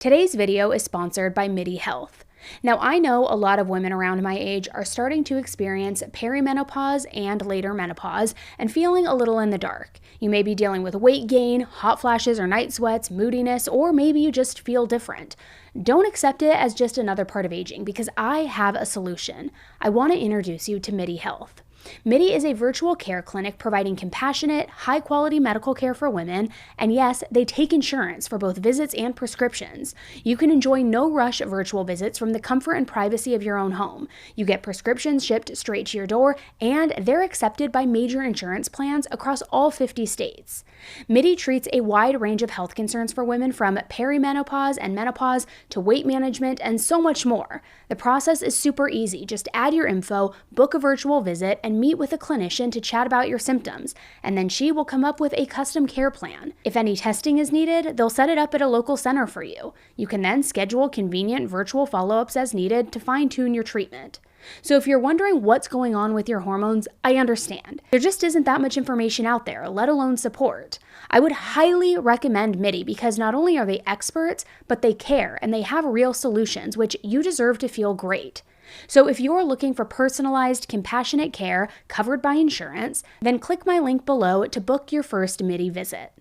Today's video is sponsored by Midi Health. Now, I know a lot of women around my age are starting to experience perimenopause and later menopause and feeling a little in the dark. You may be dealing with weight gain, hot flashes or night sweats, moodiness, or maybe you just feel different. Don't accept it as just another part of aging because I have a solution. I want to introduce you to Midi Health. Midi is a virtual care clinic providing compassionate, high-quality medical care for women, and yes, they take insurance for both visits and prescriptions. You can enjoy no-rush virtual visits from the comfort and privacy of your own home. You get prescriptions shipped straight to your door, and they're accepted by major insurance plans across all 50 states. Midi treats a wide range of health concerns for women from perimenopause and menopause to weight management and so much more. The process is super easy. Just add your info, book a virtual visit, and meet with a clinician to chat about your symptoms, and then she will come up with a custom care plan. If any testing is needed, they'll set it up at a local center for you. You can then schedule convenient virtual follow-ups as needed to fine-tune your treatment. So if you're wondering what's going on with your hormones, I understand. There just isn't that much information out there, let alone support. I would highly recommend Midi because not only are they experts, but they care and they have real solutions, which you deserve to feel great. So if you're looking for personalized, compassionate care covered by insurance, then click my link below to book your first Midi visit.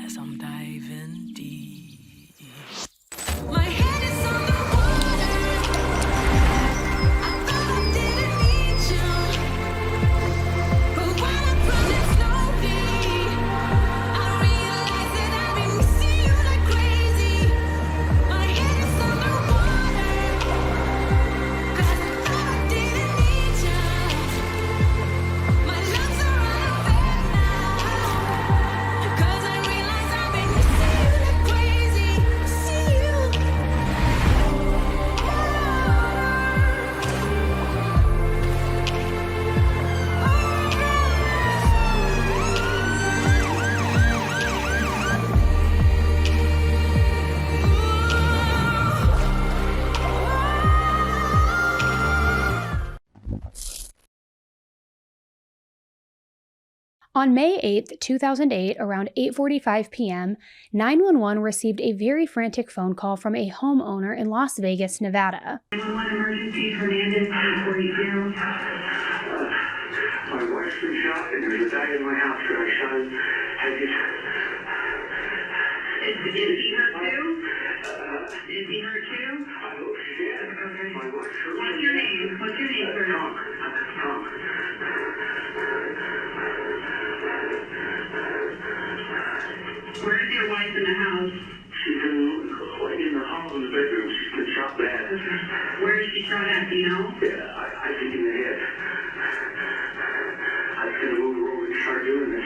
As I'm diving deep. My head is on the water. I thought I didn't need you, but when I promised slowly, I realized that I've been missing you like crazy. My head is on the water, 'cause I thought I didn't need you. My lungs are out of air now, 'cause I realized I've been missing you like crazy. See you. On May 8, 2008, around 8:45 p.m., 911 received a very frantic phone call from a homeowner in Las Vegas, Nevada. 911 emergency, Hernandez, 842. My wife's been shot and there's a guy in my house that I shot him. Is he hurt too? Is he hurt too? I hope she's dead. Okay. My wife's hurt. What's your name? What's your name, sir? Tom. Where's your wife in the house? She's in the hall in the bedroom. She's been shot bad. Okay. Where is she shot at, do you know? Yeah, I think in the head. I was going to move her over and start doing this.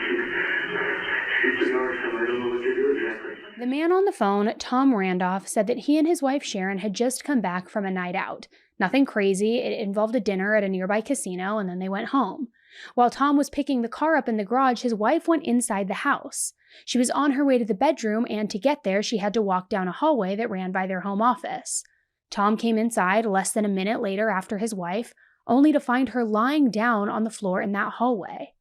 She's been arson. I don't know what to do exactly. The man on the phone, Tom Randolph, said that he and his wife Sharon had just come back from a night out. Nothing crazy, it involved a dinner at a nearby casino, and then they went home. While Tom was picking the car up in the garage, his wife went inside the house. She was on her way to the bedroom, and to get there, she had to walk down a hallway that ran by their home office. Tom came inside less than a minute later after his wife, only to find her lying down on the floor in that hallway.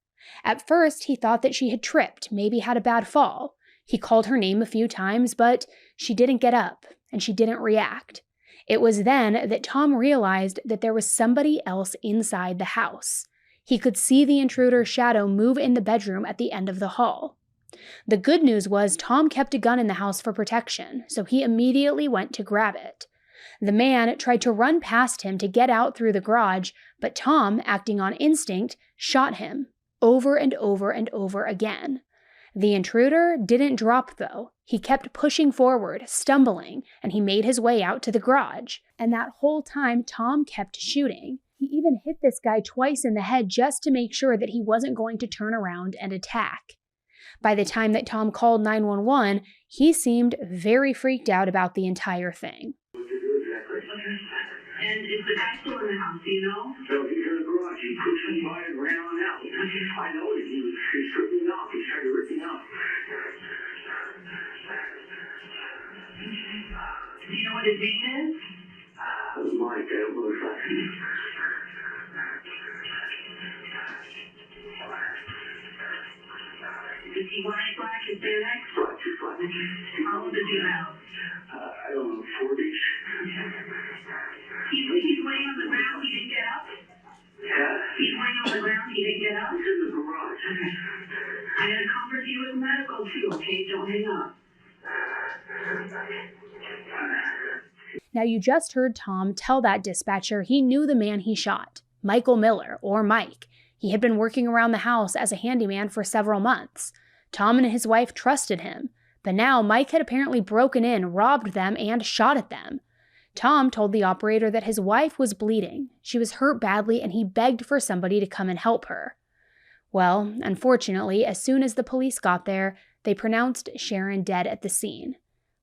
At first, he thought that she had tripped, maybe had a bad fall. He called her name a few times, but she didn't get up, and she didn't react. It was then that Tom realized that there was somebody else inside the house. He could see the intruder's shadow move in the bedroom at the end of the hall. The good news was Tom kept a gun in the house for protection, so he immediately went to grab it. The man tried to run past him to get out through the garage, but Tom, acting on instinct, shot him over and over and over again. The intruder didn't drop, though. He kept pushing forward, stumbling, and he made his way out to the garage. And that whole time, Tom kept shooting. He even hit this guy twice in the head just to make sure that he wasn't going to turn around and attack. By the time that Tom called 911, he seemed very freaked out about the entire thing. What to do exactly? And is the guy still in the house, do you know? So he's in the garage. He pushed me by and ran on out. I know it. He stripped me off. He tried to rip me off. Do you know what his name is? Mike, I don't know his last name. Is he white, black, Hispanic? Black, just black. How old is he now? I don't know, 40s? He's laying on the ground, he didn't get up? Yeah. He's laying on the ground, he didn't get up? He's in the garage. I gotta convert you with medical too, okay? Don't hang up. Now, you just heard Tom tell that dispatcher he knew the man he shot, Michael Miller, or Mike. He had been working around the house as a handyman for several months. Tom and his wife trusted him, but now Mike had apparently broken in, robbed them, and shot at them. Tom told the operator that his wife was bleeding. She was hurt badly, and he begged for somebody to come and help her. Well, unfortunately, as soon as the police got there, they pronounced Sharon dead at the scene.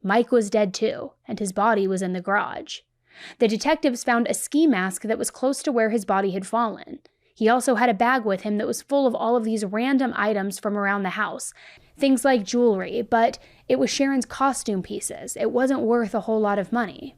Mike was dead too, and his body was in the garage. The detectives found a ski mask that was close to where his body had fallen. He also had a bag with him that was full of all of these random items from around the house, things like jewelry, but it was Sharon's costume pieces. It wasn't worth a whole lot of money.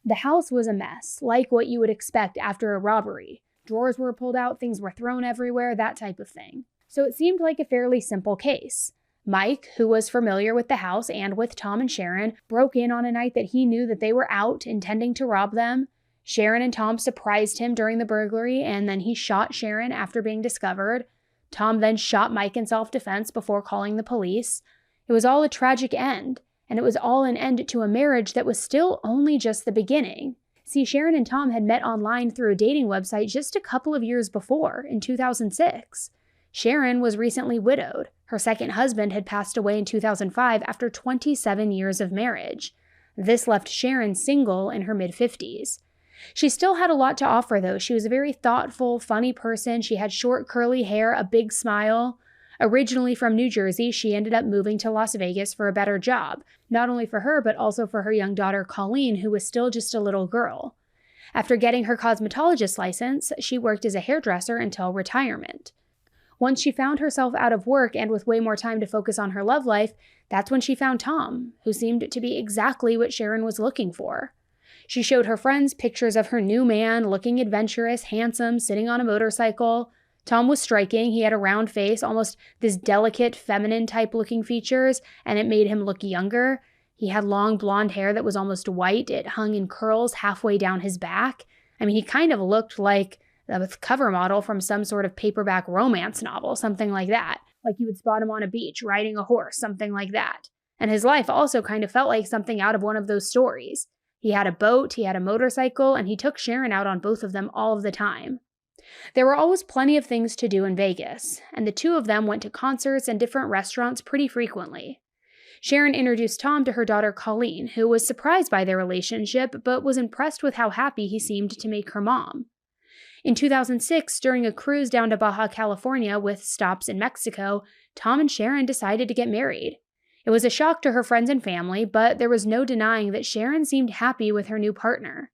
The house was a mess, like what you would expect after a robbery. Drawers were pulled out, things were thrown everywhere, that type of thing. So it seemed like a fairly simple case. Mike, who was familiar with the house and with Tom and Sharon, broke in on a night that he knew that they were out intending to rob them. Sharon and Tom surprised him during the burglary, and then he shot Sharon after being discovered. Tom then shot Mike in self-defense before calling the police. It was all a tragic end, and it was all an end to a marriage that was still only just the beginning. See, Sharon and Tom had met online through a dating website just a couple of years before, in 2006. Sharon was recently widowed. Her second husband had passed away in 2005 after 27 years of marriage. This left Sharon single in her mid-50s. She still had a lot to offer, though. She was a very thoughtful, funny person. She had short, curly hair, a big smile. Originally from New Jersey, she ended up moving to Las Vegas for a better job, not only for her, but also for her young daughter, Colleen, who was still just a little girl. After getting her cosmetologist license, she worked as a hairdresser until retirement. Once she found herself out of work and with way more time to focus on her love life, that's when she found Tom, who seemed to be exactly what Sharon was looking for. She showed her friends pictures of her new man, looking adventurous, handsome, sitting on a motorcycle. Tom was striking. He had a round face, almost this delicate, feminine type looking features, and it made him look younger. He had long blonde hair that was almost white. It hung in curls halfway down his back. I mean, he kind of looked like a cover model from some sort of paperback romance novel, something like that. Like you would spot him on a beach, riding a horse, something like that. And his life also kind of felt like something out of one of those stories. He had a boat, he had a motorcycle, and he took Sharon out on both of them all of the time. There were always plenty of things to do in Vegas, and the two of them went to concerts and different restaurants pretty frequently. Sharon introduced Tom to her daughter Colleen, who was surprised by their relationship, but was impressed with how happy he seemed to make her mom. In 2006, during a cruise down to Baja California with stops in Mexico, Tom and Sharon decided to get married. It was a shock to her friends and family, but there was no denying that Sharon seemed happy with her new partner.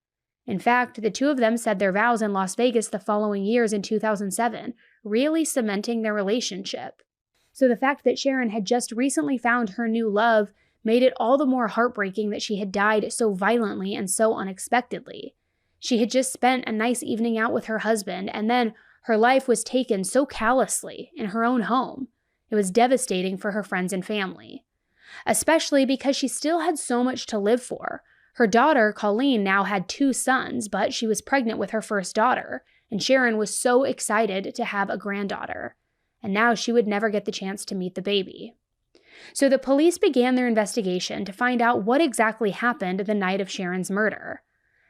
In fact, the two of them said their vows in Las Vegas the following years in 2007, really cementing their relationship. So the fact that Sharon had just recently found her new love made it all the more heartbreaking that she had died so violently and so unexpectedly. She had just spent a nice evening out with her husband, and then her life was taken so callously in her own home. It was devastating for her friends and family, especially because she still had so much to live for. Her daughter, Colleen, now had 2 sons, but she was pregnant with her first daughter, and Sharon was so excited to have a granddaughter. And now she would never get the chance to meet the baby. So the police began their investigation to find out what exactly happened the night of Sharon's murder.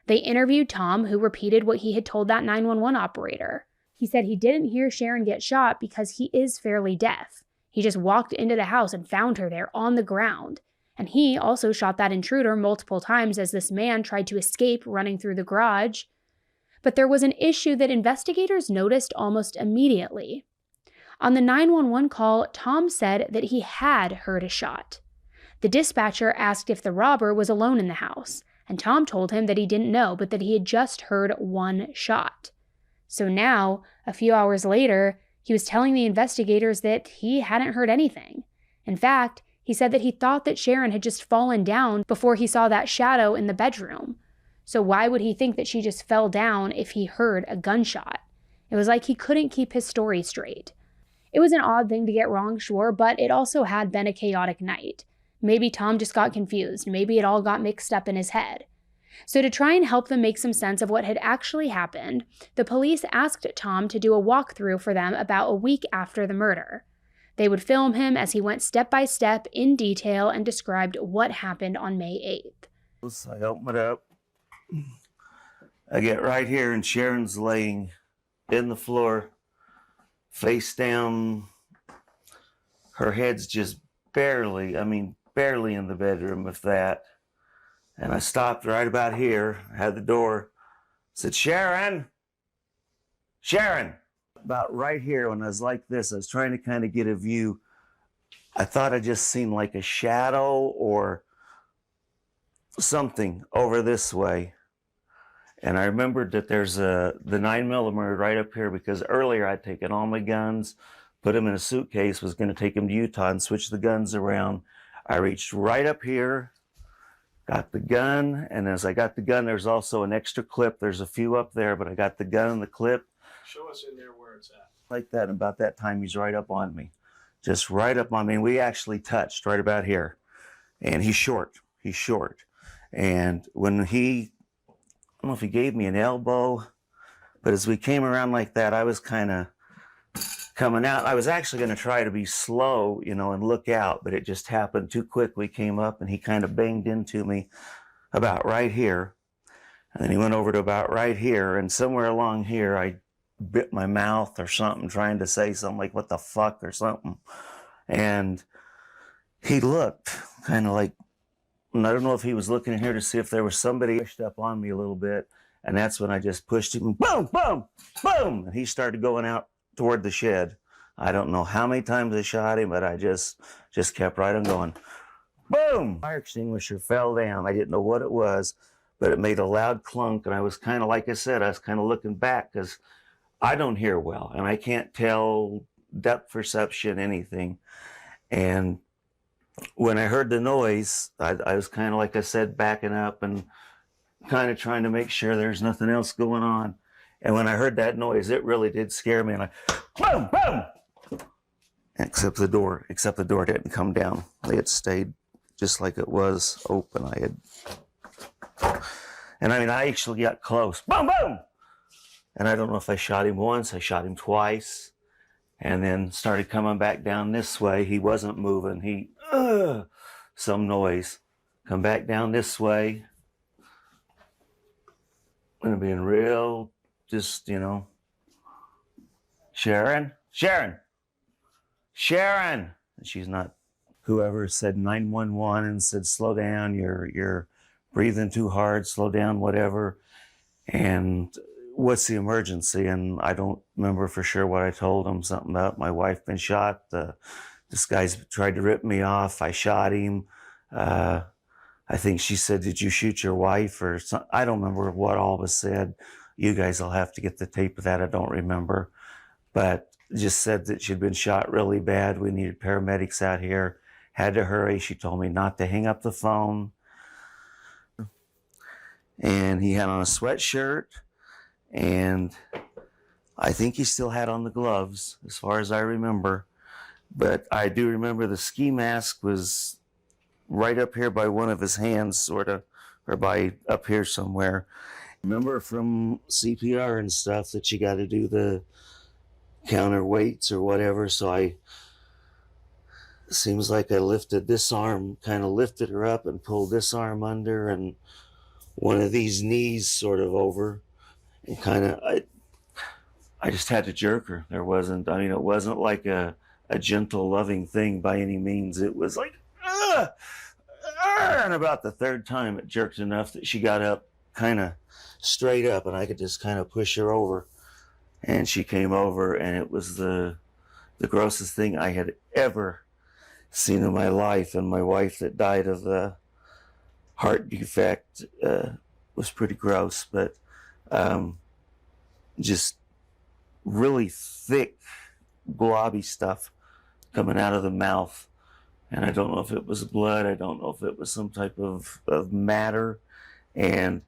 They interviewed Tom, who repeated what he had told that 911 operator. He said he didn't hear Sharon get shot because he is fairly deaf. He just walked into the house and found her there on the ground. And he also shot that intruder multiple times as this man tried to escape running through the garage. But there was an issue that investigators noticed almost immediately. On the 911 call, Tom said that he had heard a shot. The dispatcher asked if the robber was alone in the house, and Tom told him that he didn't know, but that he had just heard 1 shot. So now, a few hours later, he was telling the investigators that he hadn't heard anything. In fact, he said that he thought that Sharon had just fallen down before he saw that shadow in the bedroom. So why would he think that she just fell down if he heard a gunshot? It was like he couldn't keep his story straight. It was an odd thing to get wrong, sure, but it also had been a chaotic night. Maybe Tom just got confused. Maybe it all got mixed up in his head. So to try and help them make some sense of what had actually happened, the police asked Tom to do a walkthrough for them about a week after the murder. They would film him as he went step by step in detail and described what happened on May 8th. I open it up. I get right here, and Sharon's laying in the floor, face down. Her head's just barely in the bedroom, if that. And I stopped right about here, had the door, said, Sharon! Sharon! About right here, when I was like this, I was trying to kind of get a view. I thought I just seen like a shadow or something over this way. And I remembered that there's the 9mm right up here, because earlier I'd taken all my guns, put them in a suitcase, was going to take them to Utah and switch the guns around. I reached right up here, got the gun, and as I got the gun, there's also an extra clip. There's a few up there, but I got the gun and the clip. Show us in there where it's at. Like that, and about that time, he's right up on me. Just right up on me. And we actually touched right about here. And he's short. And when I don't know if he gave me an elbow, but as we came around like that, I was kind of coming out. I was actually going to try to be slow, and look out, but it just happened too quickly. Came up and he kind of banged into me about right here. And then he went over to about right here, and somewhere along here, I bit my mouth or something, trying to say something like, what the fuck, or something. And he looked kind of like, and I don't know if he was looking in here to see if there was somebody pushed up on me a little bit. And that's when I just pushed him, boom, boom, boom. And he started going out toward the shed. I don't know how many times I shot him, but I just kept right on going. Boom! Fire extinguisher fell down. I didn't know what it was, but it made a loud clunk. And I was kind of, like I said, I was kind of looking back, because I don't hear well, and I can't tell depth perception, anything. And when I heard the noise, I was kind of, like I said, backing up and kind of trying to make sure there's nothing else going on. And when I heard that noise, it really did scare me. And I, boom, boom! Except the door didn't come down. It had stayed just like it was open. I actually got close. Boom, boom! And I don't know if I shot him once, I shot him twice, and then started coming back down this way. He wasn't moving. Some noise. Come back down this way. And being real, just, Sharon? And she's not. Whoever said 911 and said, slow down, you're breathing too hard, slow down, whatever. And what's the emergency? And I don't remember for sure what I told him. Something about my wife been shot. This guy's tried to rip me off. I shot him. I think she said, did you shoot your wife or something? I don't remember what all was said. You guys will have to get the tape of that. I don't remember. But just said that she'd been shot really bad. We needed paramedics out here. Had to hurry. She told me not to hang up the phone. And he had on a sweatshirt. And I think he still had on the gloves, as far as I remember. But I do remember the ski mask was right up here by one of his hands, sort of, or by up here somewhere. Remember from CPR and stuff that you got to do the counterweights or whatever. So seems like I lifted this arm, kind of lifted her up and pulled this arm under and one of these knees sort of over. And kind of, I just had to jerk her. It wasn't like a gentle, loving thing by any means. It was like, and about the third time it jerked enough that she got up kind of straight up and I could just kind of push her over. And she came over, and it was the grossest thing I had ever seen in my life. And my wife that died of the heart defect was pretty gross, but just really thick, globby stuff coming out of the mouth. And I don't know if it was blood. I don't know if it was some type of matter. And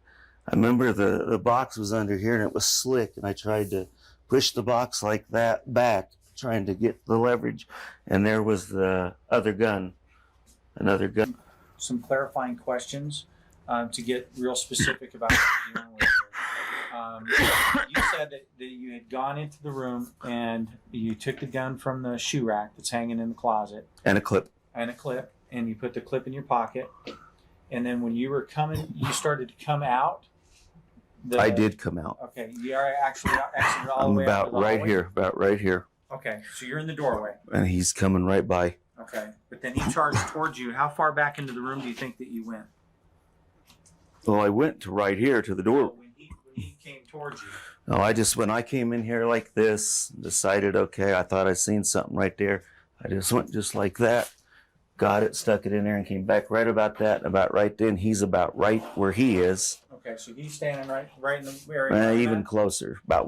I remember the box was under here and it was slick. And I tried to push the box like that back, trying to get the leverage. And there was the other gun another gun. Some clarifying questions to get real specific about what you're dealing with here. You said that you had gone into the room and you took the gun from the shoe rack that's hanging in the closet. And a clip. And you put the clip in your pocket. And then when you were coming, you started to come out. I did come out. Okay, you are actually exited all the I'm way out about to the right hallway? here, about right here. Okay, so you're in the doorway. And he's coming right by. Okay, but then he charged towards you. How far back into the room do you think that you went? Well, I went to right here to the door. When he came towards you. No, when I came in here like this, decided, okay, I thought I seen something right there. I just went just like that, got it, stuck it in there, and came back right about that. About right then, he's about right where he is. Okay, so he's standing right in the area. Even closer, about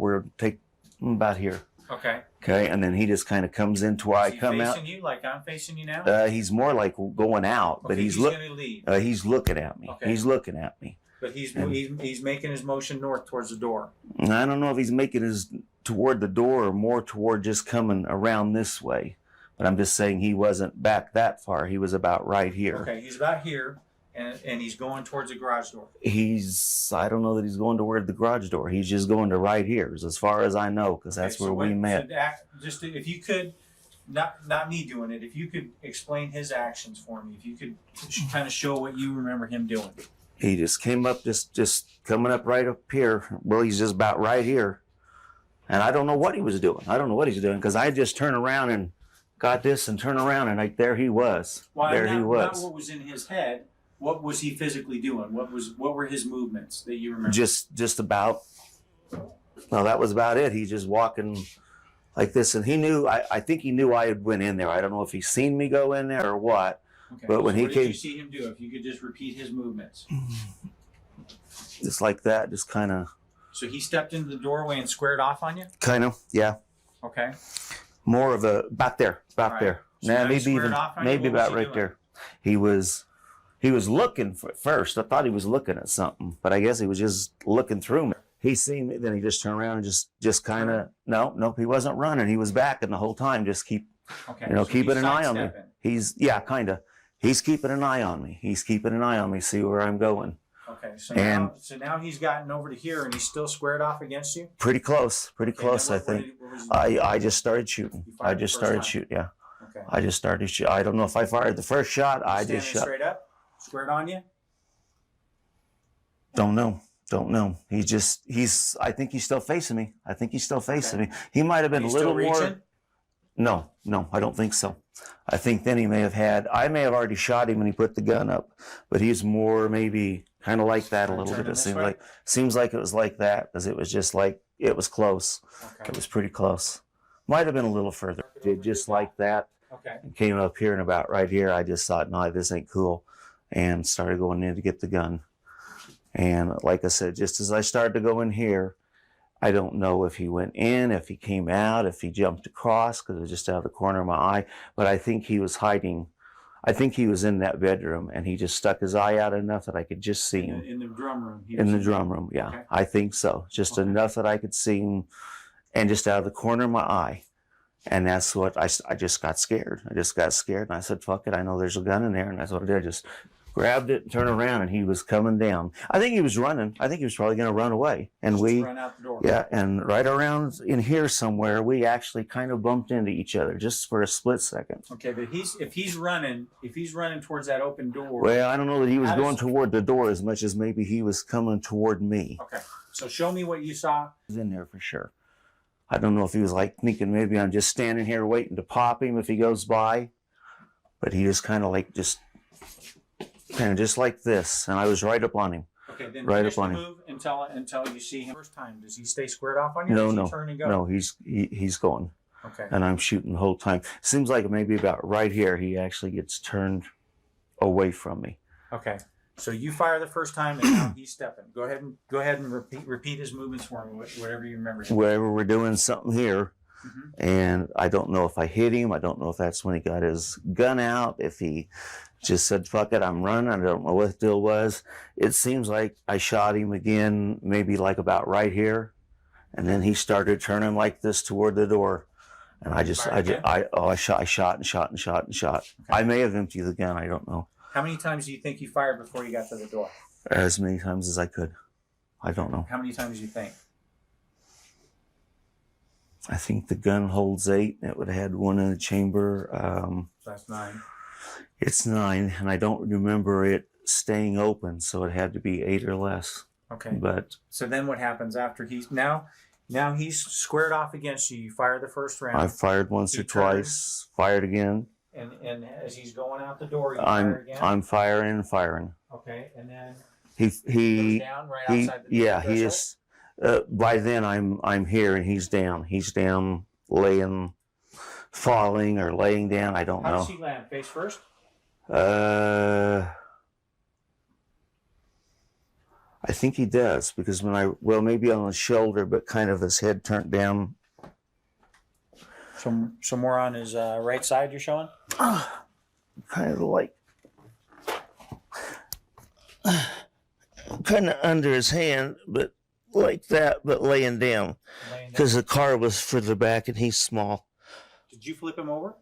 here. Okay. Okay, and then he just kind of comes into where I come out. Facing you like I'm facing you now? He's more like going out, but Okay, he's gonna leave. he's looking at me. Okay. He's looking at me. But he's making his motion north towards the door. And I don't know if he's making his toward the door or more toward just coming around this way. But I'm just saying he wasn't back that far. He was about right here. Okay, he's about here, and he's going towards the garage door. I don't know that he's going toward the garage door. He's just going to right here, as far as I know, because that's where we met. So if you could, not me doing it, if you could explain his actions for me, if you could kind of show what you remember him doing. He just came up, just coming up right up here. Well, he's just about right here. And I don't know what he was doing. Because I just turned around and got this and turned around, and there he was. He was. Not what was in his head. What was he physically doing? What were his movements that you remember? Just about. No, that was about it. He's just walking like this, and he knew. I think he knew I had went in there. I don't know if he seen me go in there or what. Okay. But when so he what came, did you see him do? If you could just repeat his movements. Just like that, just kind of. So he stepped into the doorway and squared off on you? Kind of, yeah. Okay. More of a back there. So Nah, maybe about was he right doing? there. He was looking at first. I thought he was looking at something, but I guess he was just looking through me. He seen me, then he just turned around and just kind of nope. He wasn't running. He was backing the whole time. Just keeping an eye on me. He's kind of. He's keeping an eye on me. See where I'm going. Okay, so now he's gotten over to here and he's still squared off against you? Pretty close, I think. I just started shooting. Yeah. Okay. I just started shooting. I don't know if I fired the first shot. I just shot. Straight up? Squared on you? Don't know. I think he's still facing me. Me. He might have been a little more. No, I don't think so. I think then I may have already shot him when he put the gun up, but he's more maybe kind of like that a little bit. It seems like it was like that because it was just like, it was close. Okay. It was pretty close. Might have been a little further. Did just like that. Okay. And came up here and about right here. I just thought, no, this ain't cool. And started going in to get the gun. And like I said, just as I started to go in here, I don't know if he went in, if he came out, if he jumped across, because it was just out of the corner of my eye. But I think he was hiding. I think he was in that bedroom, and he just stuck his eye out enough that I could just see him. In the drum room? In the drum room, yeah. Okay. I think so. Just enough that I could see him, and just out of the corner of my eye. And that's what I just got scared. And I said, fuck it, I know there's a gun in there. And that's what I did. I just grabbed it and turned around, and he was coming down. I think he was running. I think he was probably going to run away. And Just run out the door. Yeah, and right around in here somewhere, we actually kind of bumped into each other just for a split second. Okay, but if he's running towards that open door. Well, I don't know that he was going toward the door as much as maybe he was coming toward me. Okay, so show me what you saw. He was in there for sure. I don't know if he was like thinking maybe I'm just standing here waiting to pop him if he goes by, but he just kind of just like this, and I was right up on him. Okay, then right finish up on the him. move until you see him first time. Does he stay squared off on you? No, or does no, he turn and go? no. He's going, Okay. and I'm shooting the whole time. Seems like maybe about right here he actually gets turned away from me. Okay. So you fire the first time, and now he's stepping. Go ahead and repeat his movements for me, whatever you remember. Wherever we're doing something here, Mhm. and I don't know if I hit him. I don't know if that's when he got his gun out. If he just said, fuck it, I'm running. I don't know what the deal was. It seems like I shot him again, maybe like about right here. And then he started turning like this toward the door. And I shot and shot and shot and shot. Okay. I may have emptied the gun. I don't know. How many times do you think you fired before you got to the door? As many times as I could. I don't know. How many times do you think? I think the gun holds 8. It would have had one in the chamber. So that's 9. It's 9, and I don't remember it staying open, so it had to be 8 or less. Okay. But So then what happens after he's now he's squared off against you. You fire the first round. I fired once He or twice, fired again. and as he's going out the door, you fire again. I'm firing and firing. Okay, and then He goes down right outside the yeah, threshold? he is. By then I'm here and he's down. He's down, falling or laying down. I don't How know. does he land? Face first? I think he does because maybe on his shoulder, but kind of his head turned down. So more on his right side you're showing? Kind of like, kind of under his hand, but like that, but laying down Laying down. because the car was further back and he's small. Did you flip him over?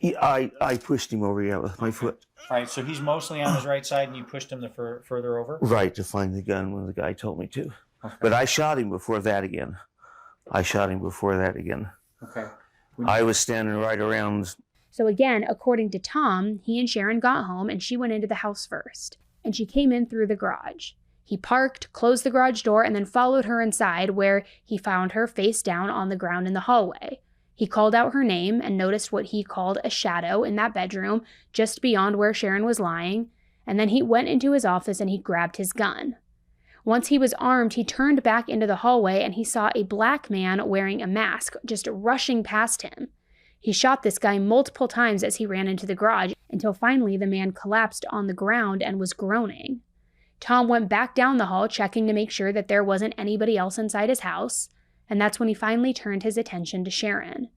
I pushed him over, yeah, with my foot. All right, so he's mostly on his right side and you pushed him further over? Right, to find the gun when the guy told me to. Okay. But I shot him before that again. Okay. I was standing right around. So again, according to Tom, he and Sharon got home and she went into the house first. And she came in through the garage. He parked, closed the garage door, and then followed her inside where he found her face down on the ground in the hallway. He called out her name and noticed what he called a shadow in that bedroom just beyond where Sharon was lying, and then he went into his office and he grabbed his gun. Once he was armed, he turned back into the hallway and he saw a black man wearing a mask just rushing past him. He shot this guy multiple times as he ran into the garage until finally the man collapsed on the ground and was groaning. Tom went back down the hall checking to make sure that there wasn't anybody else inside his house, and that's when he finally turned his attention to Sharon.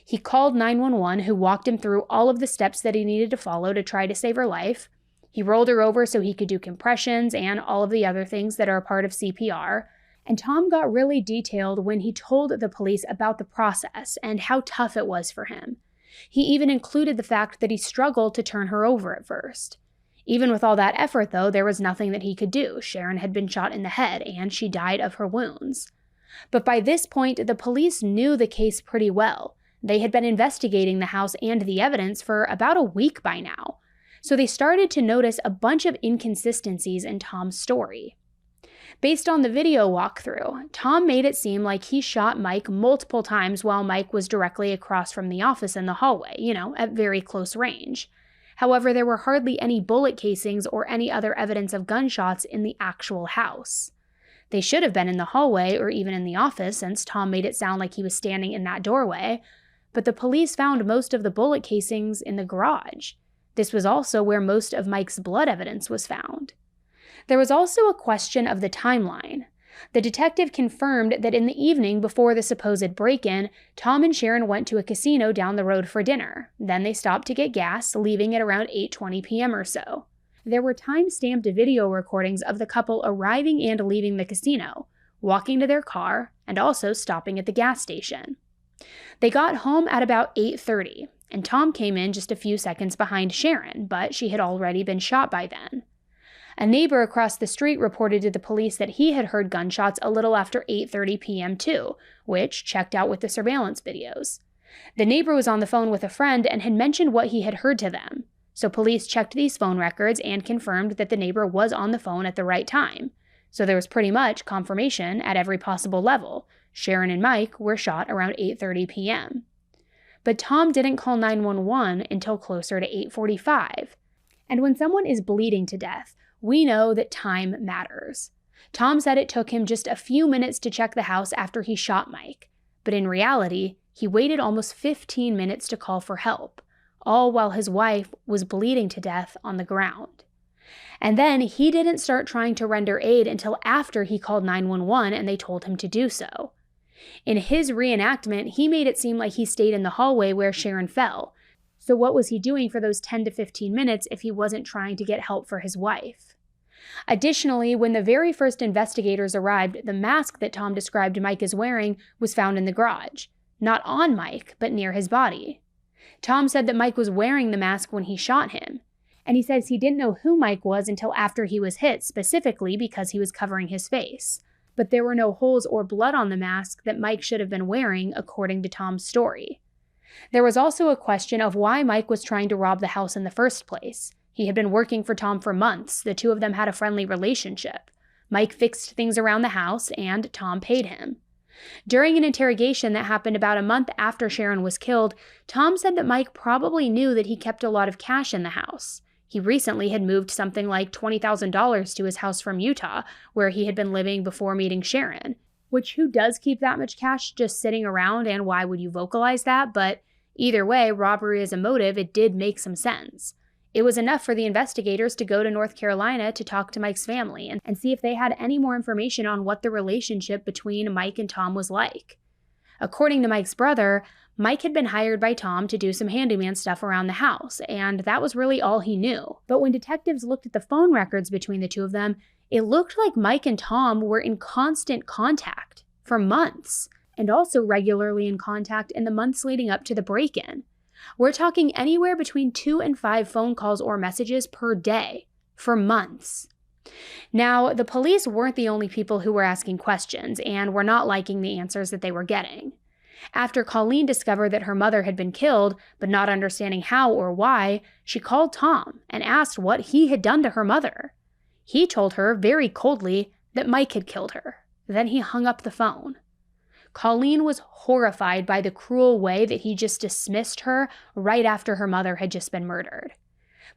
He called 911, who walked him through all of the steps that he needed to follow to try to save her life. He rolled her over so he could do compressions and all of the other things that are a part of CPR. And Tom got really detailed when he told the police about the process and how tough it was for him. He even included the fact that he struggled to turn her over at first. Even with all that effort, though, there was nothing that he could do. Sharon had been shot in the head, and she died of her wounds. But by this point, the police knew the case pretty well. They had been investigating the house and the evidence for about a week by now. So they started to notice a bunch of inconsistencies in Tom's story. Based on the video walkthrough, Tom made it seem like he shot Mike multiple times while Mike was directly across from the office in the hallway, at very close range. However, there were hardly any bullet casings or any other evidence of gunshots in the actual house. They should have been in the hallway or even in the office, since Tom made it sound like he was standing in that doorway, but the police found most of the bullet casings in the garage. This was also where most of Mike's blood evidence was found. There was also a question of the timeline. The detective confirmed that in the evening before the supposed break-in, Tom and Sharon went to a casino down the road for dinner. Then they stopped to get gas, leaving at around 8:20 p.m. or so. There were time-stamped video recordings of the couple arriving and leaving the casino, walking to their car, and also stopping at the gas station. They got home at about 8:30, and Tom came in just a few seconds behind Sharon, but she had already been shot by then. A neighbor across the street reported to the police that he had heard gunshots a little after 8:30 p.m. too, which checked out with the surveillance videos. The neighbor was on the phone with a friend and had mentioned what he had heard to them, so police checked these phone records and confirmed that the neighbor was on the phone at the right time. So there was pretty much confirmation at every possible level. Sharon and Mike were shot around 8:30 p.m. But Tom didn't call 911 until closer to 8:45. And when someone is bleeding to death, we know that time matters. Tom said it took him just a few minutes to check the house after he shot Mike, but in reality, he waited almost 15 minutes to call for help, all while his wife was bleeding to death on the ground. And then he didn't start trying to render aid until after he called 911 and they told him to do so. In his reenactment, he made it seem like he stayed in the hallway where Sharon fell. So what was he doing for those 10 to 15 minutes if he wasn't trying to get help for his wife? Additionally, when the very first investigators arrived, the mask that Tom described Mike as wearing was found in the garage. not on Mike, but near his body. Tom said that Mike was wearing the mask when he shot him, and he says he didn't know who Mike was until after he was hit, specifically because he was covering his face. But there were no holes or blood on the mask that Mike should have been wearing, according to Tom's story. There was also a question of why Mike was trying to rob the house in the first place. He had been working for Tom for months. The two of them had a friendly relationship. Mike fixed things around the house, and Tom paid him. During an interrogation that happened about a month after Sharon was killed, Tom said that Mike probably knew that he kept a lot of cash in the house. He recently had moved something like $20,000 to his house from Utah, where he had been living before meeting Sharon. Which, who does keep that much cash just sitting around, and why would you vocalize that? But either way, robbery as a motive, it did make some sense. It was enough for the investigators to go to North Carolina to talk to Mike's family and see if they had any more information on what the relationship between Mike and Tom was like. According to Mike's brother, Mike had been hired by Tom to do some handyman stuff around the house, and that was really all he knew. But when detectives looked at the phone records between the two of them, it looked like Mike and Tom were in constant contact for months, and also regularly in contact in the months leading up to the break-in. We're talking anywhere between 2 and 5 phone calls or messages per day for months. Now, the police weren't the only people who were asking questions and were not liking the answers that they were getting. After Colleen discovered that her mother had been killed, but not understanding how or why, she called Tom and asked what he had done to her mother. He told her very coldly that Mike had killed her. Then he hung up the phone. Colleen was horrified by the cruel way that he just dismissed her right after her mother had just been murdered.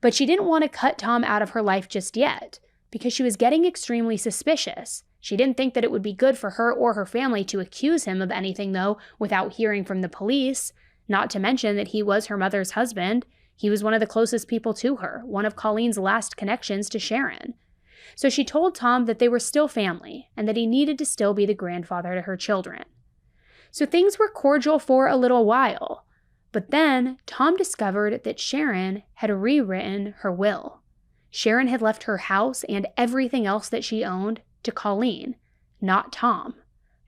But she didn't want to cut Tom out of her life just yet, because she was getting extremely suspicious. She didn't think that it would be good for her or her family to accuse him of anything, though, without hearing from the police, not to mention that he was her mother's husband. He was one of the closest people to her, one of Colleen's last connections to Sharon. So she told Tom that they were still family, and that he needed to still be the grandfather to her children. So things were cordial for a little while, but then Tom discovered that Sharon had rewritten her will. Sharon had left her house and everything else that she owned to Colleen, not Tom,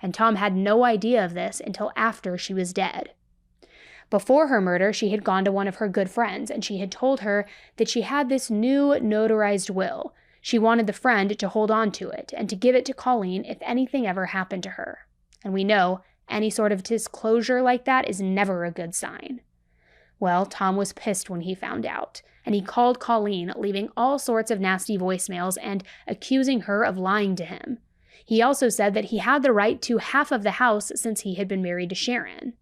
and Tom had no idea of this until after she was dead. Before her murder, she had gone to one of her good friends, and she had told her that she had this new notarized will. She wanted the friend to hold on to it and to give it to Colleen if anything ever happened to her. And we know any sort of disclosure like that is never a good sign. Well, Tom was pissed when he found out, and he called Colleen, leaving all sorts of nasty voicemails and accusing her of lying to him. He also said that he had the right to half of the house since he had been married to Sharon.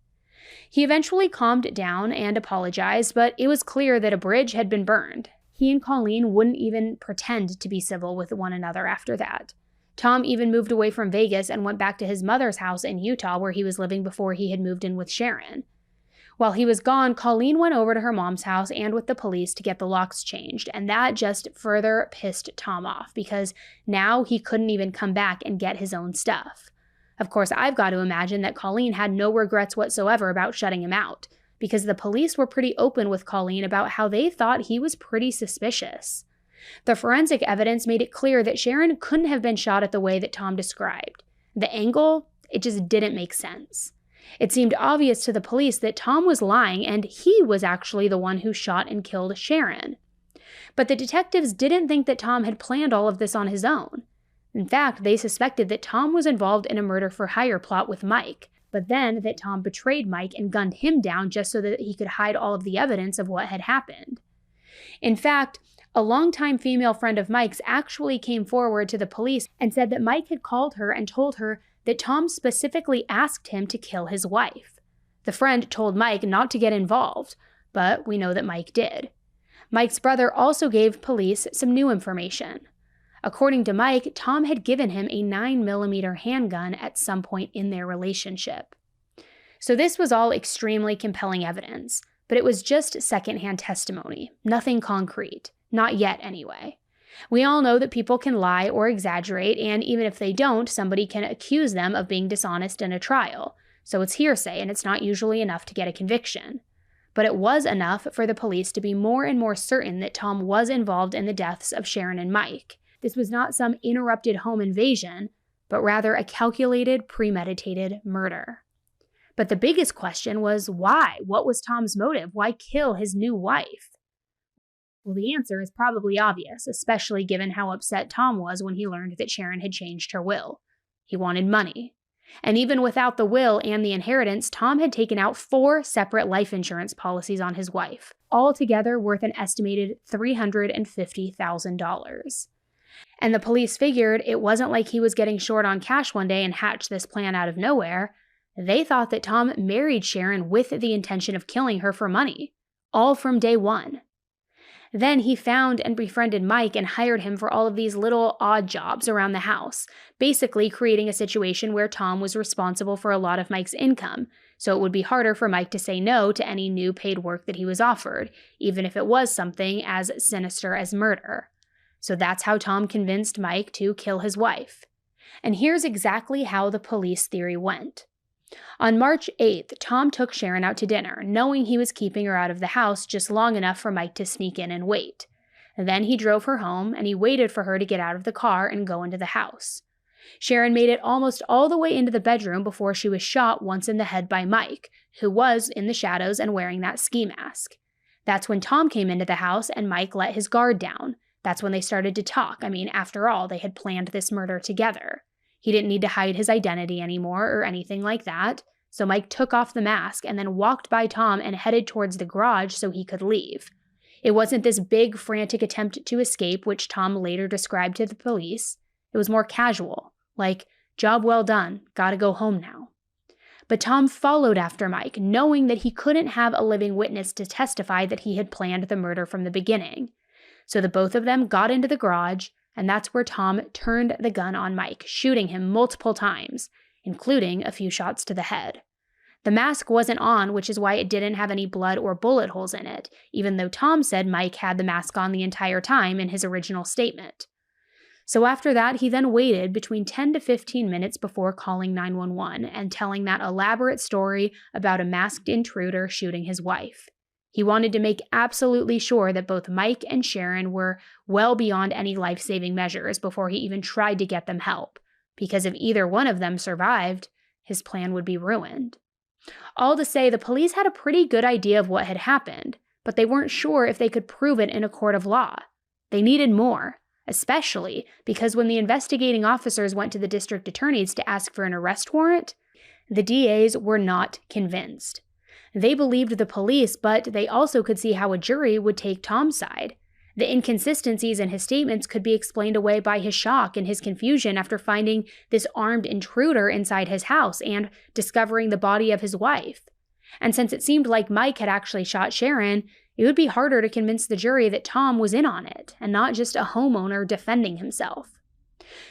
He eventually calmed down and apologized, but it was clear that a bridge had been burned. He and Colleen wouldn't even pretend to be civil with one another after that. Tom even moved away from Vegas and went back to his mother's house in Utah, where he was living before he had moved in with Sharon. While he was gone, Colleen went over to her mom's house and with the police to get the locks changed, and that just further pissed Tom off because now he couldn't even come back and get his own stuff. Of course, I've got to imagine that Colleen had no regrets whatsoever about shutting him out, because the police were pretty open with Colleen about how they thought he was pretty suspicious. The forensic evidence made it clear that Sharon couldn't have been shot at the way that Tom described. The angle, it just didn't make sense. It seemed obvious to the police that Tom was lying and he was actually the one who shot and killed Sharon. But the detectives didn't think that Tom had planned all of this on his own. In fact, they suspected that Tom was involved in a murder-for-hire plot with Mike, but then that Tom betrayed Mike and gunned him down just so that he could hide all of the evidence of what had happened. In fact, a longtime female friend of Mike's actually came forward to the police and said that Mike had called her and told her that Tom specifically asked him to kill his wife. The friend told Mike not to get involved, but we know that Mike did. Mike's brother also gave police some new information. According to Mike, Tom had given him a 9mm handgun at some point in their relationship. So this was all extremely compelling evidence, but it was just secondhand testimony, nothing concrete. Not yet, anyway. We all know that people can lie or exaggerate, and even if they don't, somebody can accuse them of being dishonest in a trial. So it's hearsay, and it's not usually enough to get a conviction. But it was enough for the police to be more and more certain that Tom was involved in the deaths of Sharon and Mike. This was not some interrupted home invasion, but rather a calculated, premeditated murder. But the biggest question was why? What was Tom's motive? Why kill his new wife? Well, the answer is probably obvious, especially given how upset Tom was when he learned that Sharon had changed her will. He wanted money. And even without the will and the inheritance, Tom had taken out 4 separate life insurance policies on his wife, all together worth an estimated $350,000. And the police figured it wasn't like he was getting short on cash one day and hatched this plan out of nowhere. They thought that Tom married Sharon with the intention of killing her for money, all from day one. Then he found and befriended Mike and hired him for all of these little odd jobs around the house, basically creating a situation where Tom was responsible for a lot of Mike's income, so it would be harder for Mike to say no to any new paid work that he was offered, even if it was something as sinister as murder. So that's how Tom convinced Mike to kill his wife. And here's exactly how the police theory went. On March 8th, Tom took Sharon out to dinner, knowing he was keeping her out of the house just long enough for Mike to sneak in and wait. Then he drove her home, and he waited for her to get out of the car and go into the house. Sharon made it almost all the way into the bedroom before she was shot once in the head by Mike, who was in the shadows and wearing that ski mask. That's when Tom came into the house and Mike let his guard down. That's when they started to talk. I mean, after all, they had planned this murder together. He didn't need to hide his identity anymore or anything like that, so Mike took off the mask and then walked by Tom and headed towards the garage so he could leave. It wasn't this big, frantic attempt to escape, which Tom later described to the police. It was more casual, like, job well done, gotta go home now. But Tom followed after Mike, knowing that he couldn't have a living witness to testify that he had planned the murder from the beginning. So the both of them got into the garage, and that's where Tom turned the gun on Mike, shooting him multiple times, including a few shots to the head. The mask wasn't on, which is why it didn't have any blood or bullet holes in it, even though Tom said Mike had the mask on the entire time in his original statement. So after that, he then waited between 10 to 15 minutes before calling 911 and telling that elaborate story about a masked intruder shooting his wife. He wanted to make absolutely sure that both Mike and Sharon were well beyond any life-saving measures before he even tried to get them help, because if either one of them survived, his plan would be ruined. All to say, the police had a pretty good idea of what had happened, but they weren't sure if they could prove it in a court of law. They needed more, especially because when the investigating officers went to the district attorneys to ask for an arrest warrant, the DAs were not convinced. They believed the police, but they also could see how a jury would take Tom's side. The inconsistencies in his statements could be explained away by his shock and his confusion after finding this armed intruder inside his house and discovering the body of his wife. And since it seemed like Mike had actually shot Sharon, it would be harder to convince the jury that Tom was in on it and not just a homeowner defending himself.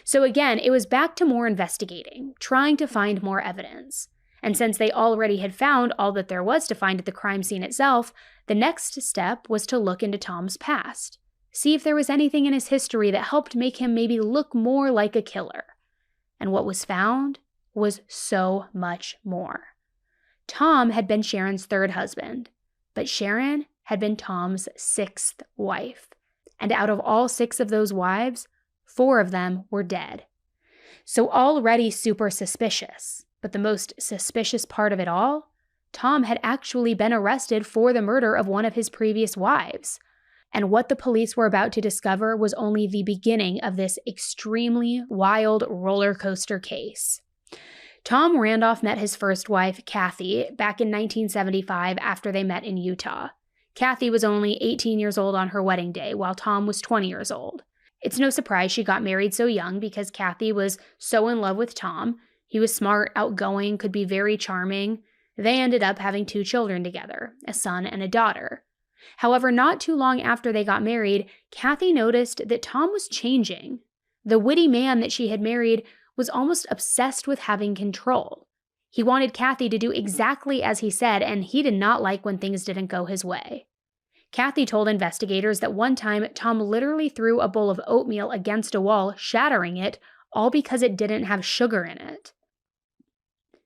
So again, it was back to more investigating, trying to find more evidence. And since they already had found all that there was to find at the crime scene itself, the next step was to look into Tom's past, see if there was anything in his history that helped make him maybe look more like a killer. And what was found was so much more. Tom had been Sharon's 3rd husband, but Sharon had been Tom's 6th wife. And out of all 6 of those wives, 4 of them were dead. So already super suspicious. But the most suspicious part of it all, Tom had actually been arrested for the murder of one of his previous wives. And what the police were about to discover was only the beginning of this extremely wild roller coaster case. Tom Randolph met his first wife, Kathy, back in 1975 after they met in Utah. Kathy was only 18 years old on her wedding day, while Tom was 20 years old. It's no surprise she got married so young because Kathy was so in love with Tom. He was smart, outgoing, could be very charming. They ended up having 2 children together, a son and a daughter. However, not too long after they got married, Kathy noticed that Tom was changing. The witty man that she had married was almost obsessed with having control. He wanted Kathy to do exactly as he said, and he did not like when things didn't go his way. Kathy told investigators that one time Tom literally threw a bowl of oatmeal against a wall, shattering it, all because it didn't have sugar in it.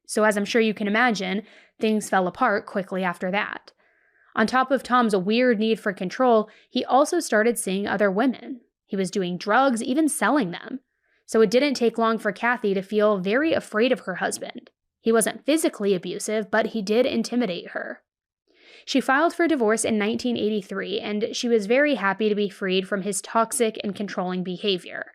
So as I'm sure you can imagine, things fell apart quickly after that. On top of Tom's weird need for control, he also started seeing other women. He was doing drugs, even selling them. So it didn't take long for Kathy to feel very afraid of her husband. He wasn't physically abusive, but he did intimidate her. She filed for divorce in 1983, and she was very happy to be freed from his toxic and controlling behavior.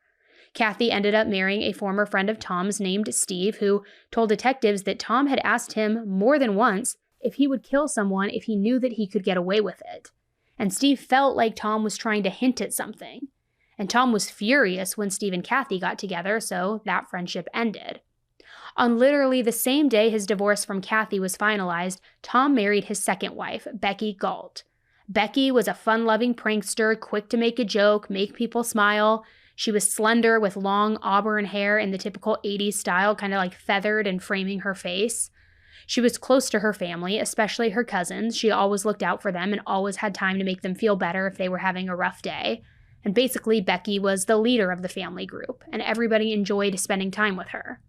Kathy ended up marrying a former friend of Tom's named Steve, who told detectives that Tom had asked him more than once if he would kill someone if he knew that he could get away with it. And Steve felt like Tom was trying to hint at something. And Tom was furious when Steve and Kathy got together, so that friendship ended. On literally the same day his divorce from Kathy was finalized, Tom married his second wife, Becky Galt. Becky was a fun-loving prankster, quick to make a joke, make people smile. She was slender with long auburn hair in the typical 80s style, kind of like feathered and framing her face. She was close to her family, especially her cousins. She always looked out for them and always had time to make them feel better if they were having a rough day. And basically, Becky was the leader of the family group, and everybody enjoyed spending time with her.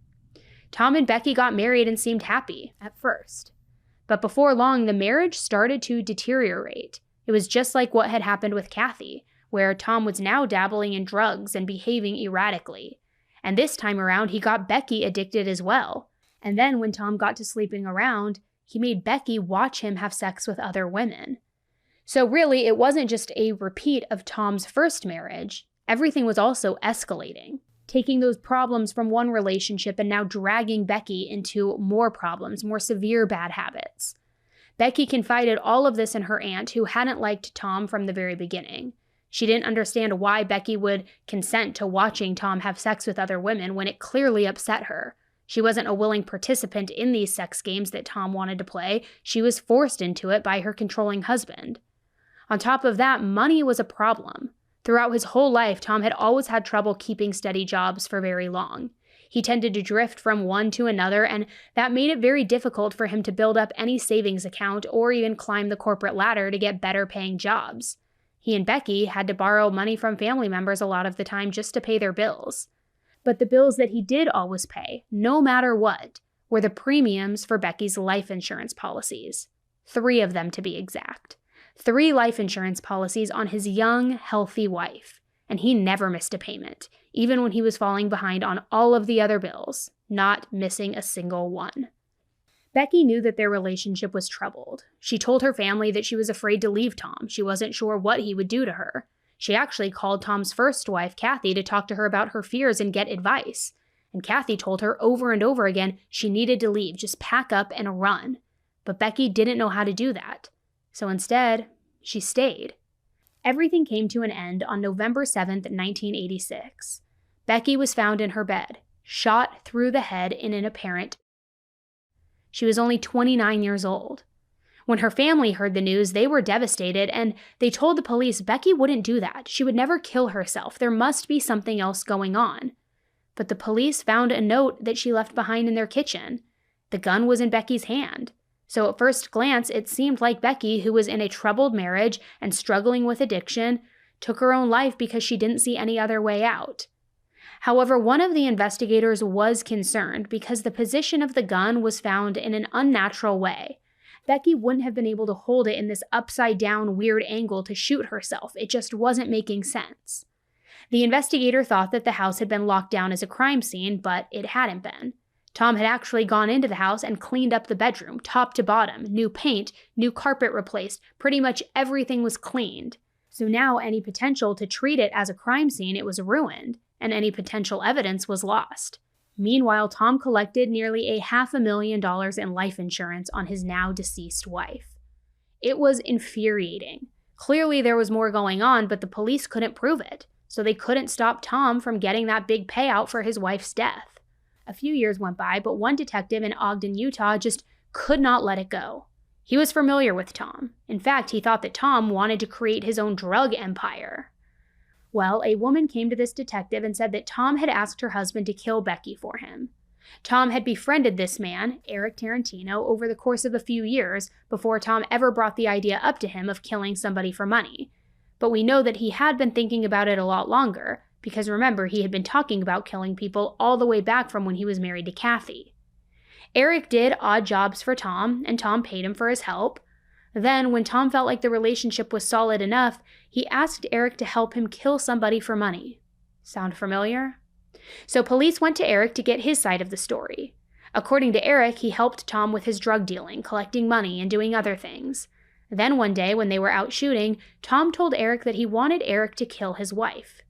Tom and Becky got married and seemed happy at first. But before long, the marriage started to deteriorate. It was just like what had happened with Kathy, where Tom was now dabbling in drugs and behaving erratically. And this time around, he got Becky addicted as well. And then when Tom got to sleeping around, he made Becky watch him have sex with other women. So really, it wasn't just a repeat of Tom's first marriage. Everything was also escalating, taking those problems from one relationship and now dragging Becky into more problems, more severe bad habits. Becky confided all of this in her aunt, who hadn't liked Tom from the very beginning. She didn't understand why Becky would consent to watching Tom have sex with other women when it clearly upset her. She wasn't a willing participant in these sex games that Tom wanted to play. She was forced into it by her controlling husband. On top of that, money was a problem. Throughout his whole life, Tom had always had trouble keeping steady jobs for very long. He tended to drift from one to another, and that made it very difficult for him to build up any savings account or even climb the corporate ladder to get better paying jobs. He and Becky had to borrow money from family members a lot of the time just to pay their bills. But the bills that he did always pay, no matter what, were the premiums for Becky's life insurance policies. 3 of them to be exact. 3 life insurance policies on his young, healthy wife. And he never missed a payment, even when he was falling behind on all of the other bills, not missing a single one. Becky knew that their relationship was troubled. She told her family that she was afraid to leave Tom. She wasn't sure what he would do to her. She actually called Tom's first wife, Kathy, to talk to her about her fears and get advice. And Kathy told her over and over again she needed to leave, just pack up and run. But Becky didn't know how to do that. So instead, she stayed. Everything came to an end on November 7th, 1986. Becky was found in her bed, shot through the head in an apparent. She was only 29 years old. When her family heard the news, they were devastated, and they told the police Becky wouldn't do that. She would never kill herself. There must be something else going on. But the police found a note that she left behind in their kitchen. The gun was in Becky's hand. So at first glance, it seemed like Becky, who was in a troubled marriage and struggling with addiction, took her own life because she didn't see any other way out. However, one of the investigators was concerned because the position of the gun was found in an unnatural way. Becky wouldn't have been able to hold it in this upside-down weird angle to shoot herself. It just wasn't making sense. The investigator thought that the house had been locked down as a crime scene, but it hadn't been. Tom had actually gone into the house and cleaned up the bedroom, top to bottom, new paint, new carpet replaced, pretty much everything was cleaned. So now any potential to treat it as a crime scene, it was ruined, and any potential evidence was lost. Meanwhile, Tom collected nearly $500,000 in life insurance on his now deceased wife. It was infuriating. Clearly there was more going on, but the police couldn't prove it, so they couldn't stop Tom from getting that big payout for his wife's death. A few years went by, but one detective in Ogden, Utah just could not let it go. He was familiar with Tom. In fact, he thought that Tom wanted to create his own drug empire. Well, a woman came to this detective and said that Tom had asked her husband to kill Becky for him. Tom had befriended this man, Eric Tarantino, over the course of a few years before Tom ever brought the idea up to him of killing somebody for money. But we know that he had been thinking about it a lot longer, because remember, he had been talking about killing people all the way back from when he was married to Kathy. Eric did odd jobs for Tom, and Tom paid him for his help. Then, when Tom felt like the relationship was solid enough, he asked Eric to help him kill somebody for money. Sound familiar? So police went to Eric to get his side of the story. According to Eric, he helped Tom with his drug dealing, collecting money, and doing other things. Then one day, when they were out shooting, Tom told Eric that he wanted Eric to kill his wife.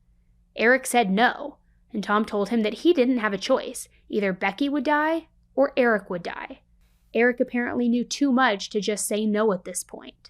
Eric said no, and Tom told him that he didn't have a choice. Either Becky would die or Eric would die. Eric apparently knew too much to just say no at this point.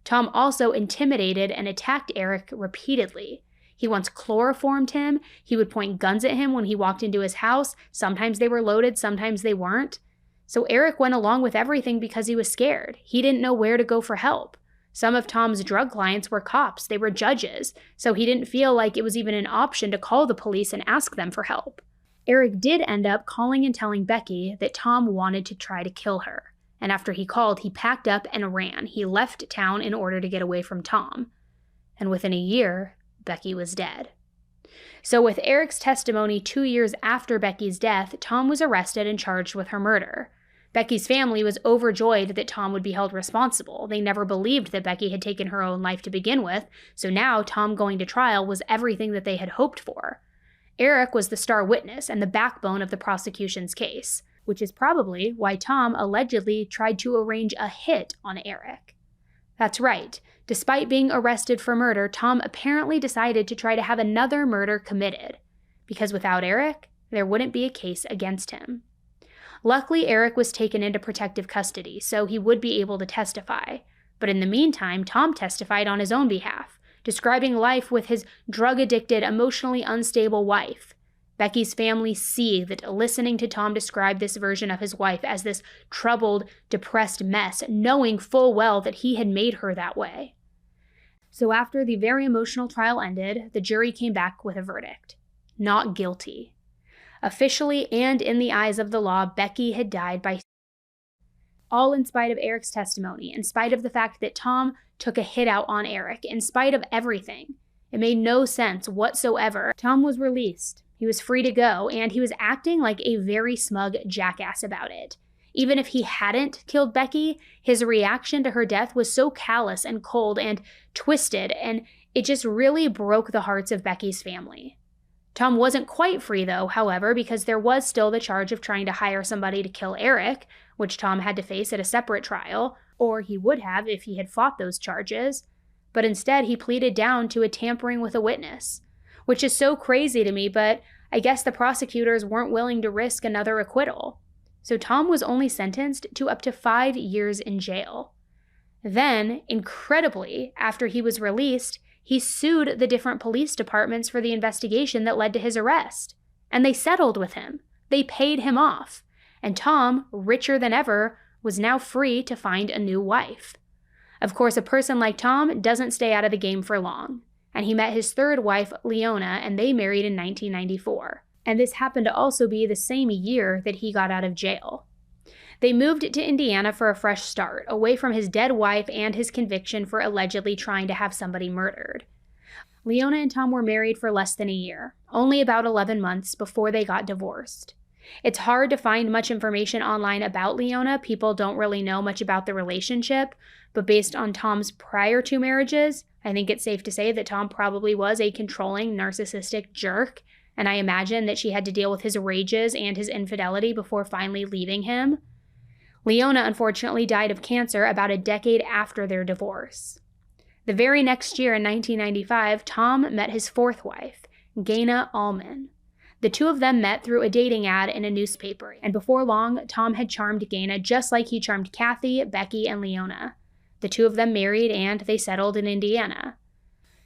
Tom also intimidated and attacked Eric repeatedly. He once chloroformed him. He would point guns at him when he walked into his house. Sometimes they were loaded, sometimes they weren't. So Eric went along with everything because he was scared. He didn't know where to go for help. Some of Tom's drug clients were cops. They were judges. So he didn't feel like it was even an option to call the police and ask them for help. Eric did end up calling and telling Becky that Tom wanted to try to kill her. And after he called, he packed up and ran. He left town in order to get away from Tom. And within a year, Becky was dead. So with Eric's testimony 2 years after Becky's death, Tom was arrested and charged with her murder. Becky's family was overjoyed that Tom would be held responsible. They never believed that Becky had taken her own life to begin with, so now Tom going to trial was everything that they had hoped for. Eric was the star witness and the backbone of the prosecution's case, which is probably why Tom allegedly tried to arrange a hit on Eric. That's right. Despite being arrested for murder, Tom apparently decided to try to have another murder committed, because without Eric, there wouldn't be a case against him. Luckily, Eric was taken into protective custody, so he would be able to testify. But in the meantime, Tom testified on his own behalf, describing life with his drug-addicted, emotionally unstable wife. Becky's family seethed, listening to Tom describe this version of his wife as this troubled, depressed mess, knowing full well that he had made her that way. So after the very emotional trial ended, the jury came back with a verdict. Not guilty. Officially and in the eyes of the law, Becky had died by all in spite of Eric's testimony, in spite of the fact that Tom took a hit out on Eric, in spite of everything. It made no sense whatsoever. Tom was released. He was free to go, and he was acting like a very smug jackass about it. Even if he hadn't killed Becky, his reaction to her death was so callous and cold and twisted, and it just really broke the hearts of Becky's family. Tom wasn't quite free though, however, because there was still the charge of trying to hire somebody to kill Eric, which Tom had to face at a separate trial, or he would have if he had fought those charges. But instead, he pleaded down to a tampering with a witness, which is so crazy to me, but I guess the prosecutors weren't willing to risk another acquittal. So Tom was only sentenced to up to 5 years in jail. Then, incredibly, after he was released, he sued the different police departments for the investigation that led to his arrest. And they settled with him. They paid him off. And Tom, richer than ever, was now free to find a new wife. Of course, a person like Tom doesn't stay out of the game for long. And he met his third wife, Leona, and they married in 1994. And this happened to also be the same year that he got out of jail. They moved to Indiana for a fresh start, away from his dead wife and his conviction for allegedly trying to have somebody murdered. Leona and Tom were married for less than a year, only about 11 months before they got divorced. It's hard to find much information online about Leona. People don't really know much about the relationship, but based on Tom's prior 2 marriages, I think it's safe to say that Tom probably was a controlling, narcissistic jerk, and I imagine that she had to deal with his rages and his infidelity before finally leaving him. Leona unfortunately died of cancer about a decade after their divorce. The very next year in 1995, Tom met his 4th wife, Gaina Allman. The two of them met through a dating ad in a newspaper, and before long, Tom had charmed Gaina just like he charmed Kathy, Becky, and Leona. The two of them married and they settled in Indiana.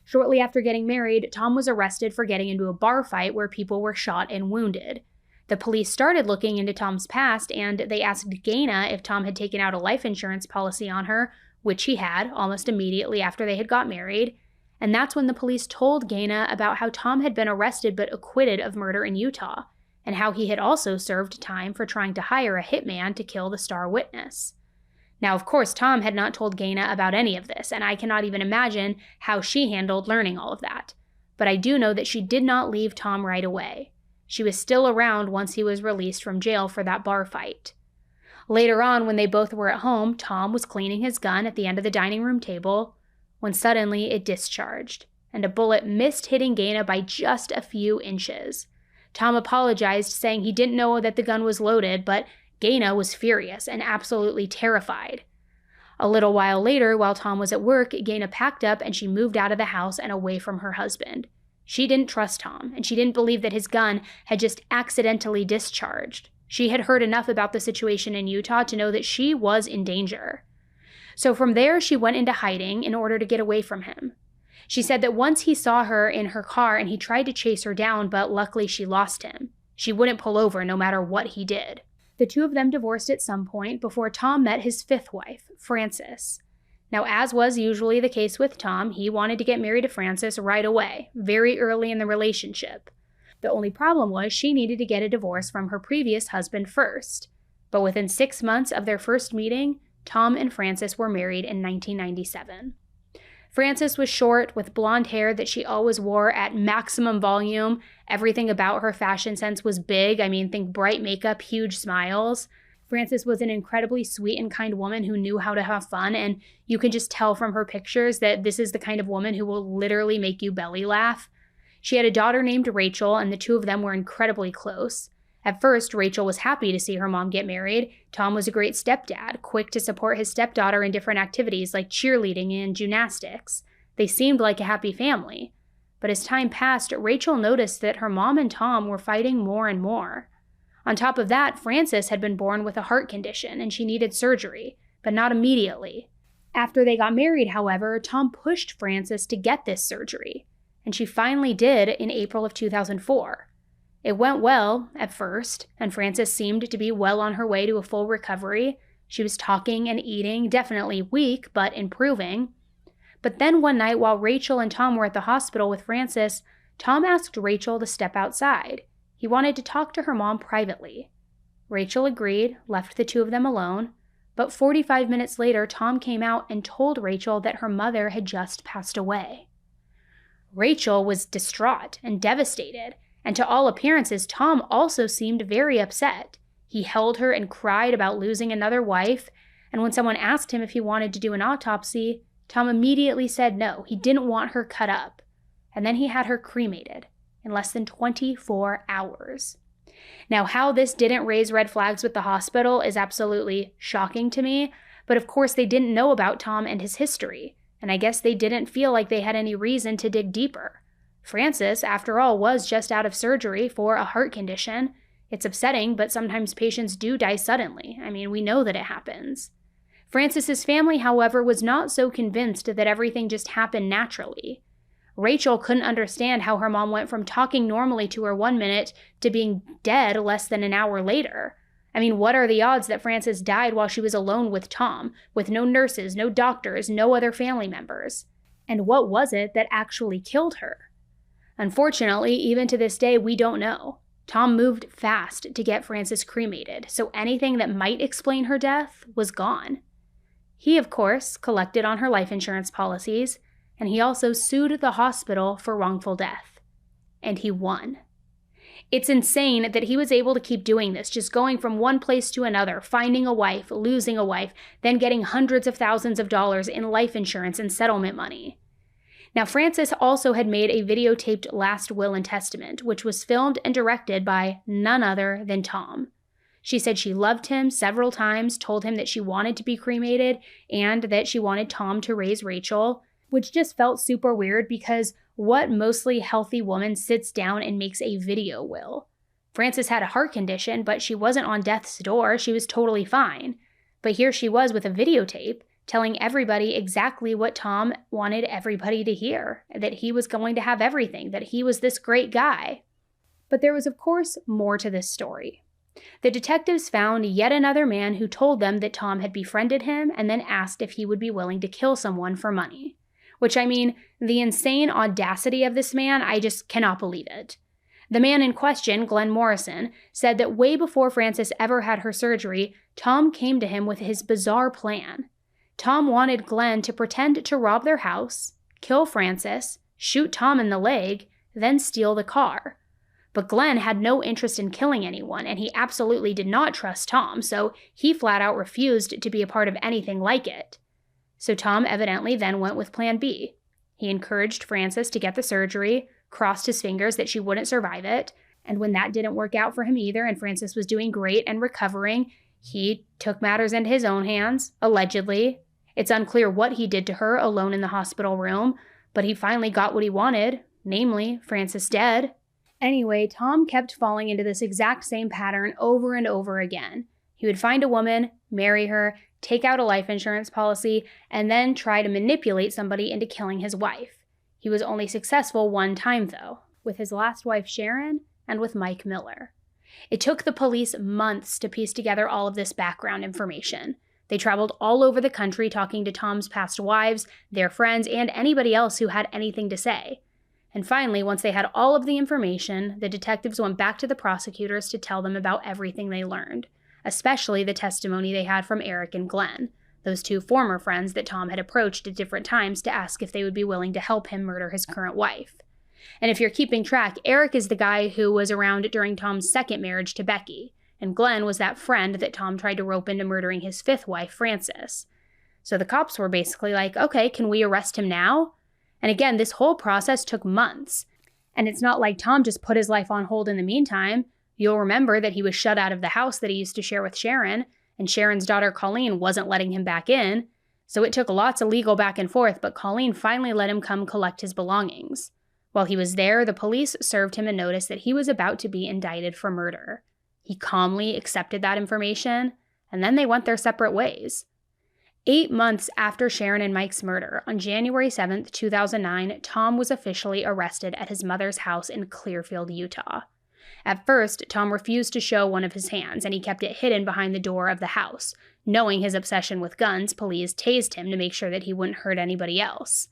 Shortly after getting married, Tom was arrested for getting into a bar fight where people were shot and wounded. The police started looking into Tom's past, and they asked Gaina if Tom had taken out a life insurance policy on her, which he had almost immediately after they had got married. And that's when the police told Gaina about how Tom had been arrested but acquitted of murder in Utah, and how he had also served time for trying to hire a hitman to kill the star witness. Now, of course, Tom had not told Gaina about any of this, and I cannot even imagine how she handled learning all of that. But I do know that she did not leave Tom right away. She was still around once he was released from jail for that bar fight. Later on, when they both were at home, Tom was cleaning his gun at the end of the dining room table when suddenly it discharged, and a bullet missed hitting Gaina by just a few inches. Tom apologized, saying he didn't know that the gun was loaded, but Gaina was furious and absolutely terrified. A little while later, while Tom was at work, Gaina packed up and she moved out of the house and away from her husband. She didn't trust Tom, and she didn't believe that his gun had just accidentally discharged. She had heard enough about the situation in Utah to know that she was in danger. So from there, she went into hiding in order to get away from him. She said that once he saw her in her car and he tried to chase her down, but luckily she lost him. She wouldn't pull over no matter what he did. The two of them divorced at some point before Tom met his fifth wife, Frances. Now, as was usually the case with Tom, he wanted to get married to Frances right away, very early in the relationship. The only problem was she needed to get a divorce from her previous husband first. But within 6 months of their first meeting, Tom and Frances were married in 1997. Frances was short, with blonde hair that she always wore at maximum volume. Everything about her fashion sense was big. Think bright makeup, huge smiles. Frances was an incredibly sweet and kind woman who knew how to have fun, and you can just tell from her pictures that this is the kind of woman who will literally make you belly laugh. She had a daughter named Rachel, and the two of them were incredibly close. At first, Rachel was happy to see her mom get married. Tom was a great stepdad, quick to support his stepdaughter in different activities like cheerleading and gymnastics. They seemed like a happy family. But as time passed, Rachel noticed that her mom and Tom were fighting more and more. On top of that, Frances had been born with a heart condition and she needed surgery, but not immediately. After they got married, however, Tom pushed Frances to get this surgery, and she finally did in April of 2004. It went well at first, and Frances seemed to be well on her way to a full recovery. She was talking and eating, definitely weak, but improving. But then one night while Rachel and Tom were at the hospital with Frances, Tom asked Rachel to step outside. He wanted to talk to her mom privately. Rachel agreed, left the two of them alone, but 45 minutes later, Tom came out and told Rachel that her mother had just passed away. Rachel was distraught and devastated. And to all appearances, Tom also seemed very upset. He held her and cried about losing another wife, and when someone asked him if he wanted to do an autopsy, Tom immediately said no, he didn't want her cut up. And then he had her cremated in less than 24 hours. Now, how this didn't raise red flags with the hospital is absolutely shocking to me, but of course they didn't know about Tom and his history, and I guess they didn't feel like they had any reason to dig deeper. Frances, after all, was just out of surgery for a heart condition. It's upsetting, but sometimes patients do die suddenly. We know that it happens. Frances's family, however, was not so convinced that everything just happened naturally. Rachel couldn't understand how her mom went from talking normally to her 1 minute to being dead less than an hour later. What are the odds that Frances died while she was alone with Tom, with no nurses, no doctors, no other family members? And what was it that actually killed her? Unfortunately, even to this day, we don't know. Tom moved fast to get Frances cremated, so anything that might explain her death was gone. He, of course, collected on her life insurance policies, and he also sued the hospital for wrongful death. And he won. It's insane that he was able to keep doing this, just going from one place to another, finding a wife, losing a wife, then getting hundreds of thousands of dollars in life insurance and settlement money. Now, Frances also had made a videotaped last will and testament, which was filmed and directed by none other than Tom. She said she loved him several times, told him that she wanted to be cremated, and that she wanted Tom to raise Rachel, which just felt super weird because what mostly healthy woman sits down and makes a video will? Frances had a heart condition, but she wasn't on death's door. She was totally fine. But here she was with a videotape, telling everybody exactly what Tom wanted everybody to hear, that he was going to have everything, that he was this great guy. But there was, of course, more to this story. The detectives found yet another man who told them that Tom had befriended him and then asked if he would be willing to kill someone for money. Which, the insane audacity of this man, I just cannot believe it. The man in question, Glenn Morrison, said that way before Frances ever had her surgery, Tom came to him with his bizarre plan. Tom wanted Glenn to pretend to rob their house, kill Frances, shoot Tom in the leg, then steal the car. But Glenn had no interest in killing anyone, and he absolutely did not trust Tom, so he flat out refused to be a part of anything like it. So Tom evidently then went with Plan B. He encouraged Frances to get the surgery, crossed his fingers that she wouldn't survive it, and when that didn't work out for him either and Frances was doing great and recovering, He took matters into his own hands, allegedly. It's unclear what he did to her alone in the hospital room, but he finally got what he wanted, namely Frances dead. Anyway, Tom kept falling into this exact same pattern over and over again. He would find a woman, marry her, take out a life insurance policy, and then try to manipulate somebody into killing his wife. He was only successful one time, though, with his last wife Sharon and with Mike Miller. It took the police months to piece together all of this background information. They traveled all over the country talking to Tom's past wives, their friends, and anybody else who had anything to say. And finally, once they had all of the information, the detectives went back to the prosecutors to tell them about everything they learned, especially the testimony they had from Eric and Glenn, those two former friends that Tom had approached at different times to ask if they would be willing to help him murder his current wife. And if you're keeping track, Eric is the guy who was around during Tom's second marriage to Becky, and Glenn was that friend that Tom tried to rope into murdering his fifth wife, Frances. So the cops were basically like, okay, can we arrest him now? And again, this whole process took months. And it's not like Tom just put his life on hold in the meantime. You'll remember that he was shut out of the house that he used to share with Sharon, and Sharon's daughter Colleen wasn't letting him back in. So it took lots of legal back and forth, but Colleen finally let him come collect his belongings. While he was there, the police served him a notice that he was about to be indicted for murder. He calmly accepted that information, and then they went their separate ways. 8 months after Sharon and Mike's murder, on January 7th, 2009, Tom was officially arrested at his mother's house in Clearfield, Utah. At first, Tom refused to show one of his hands, and he kept it hidden behind the door of the house. Knowing his obsession with guns, police tased him to make sure that he wouldn't hurt anybody else.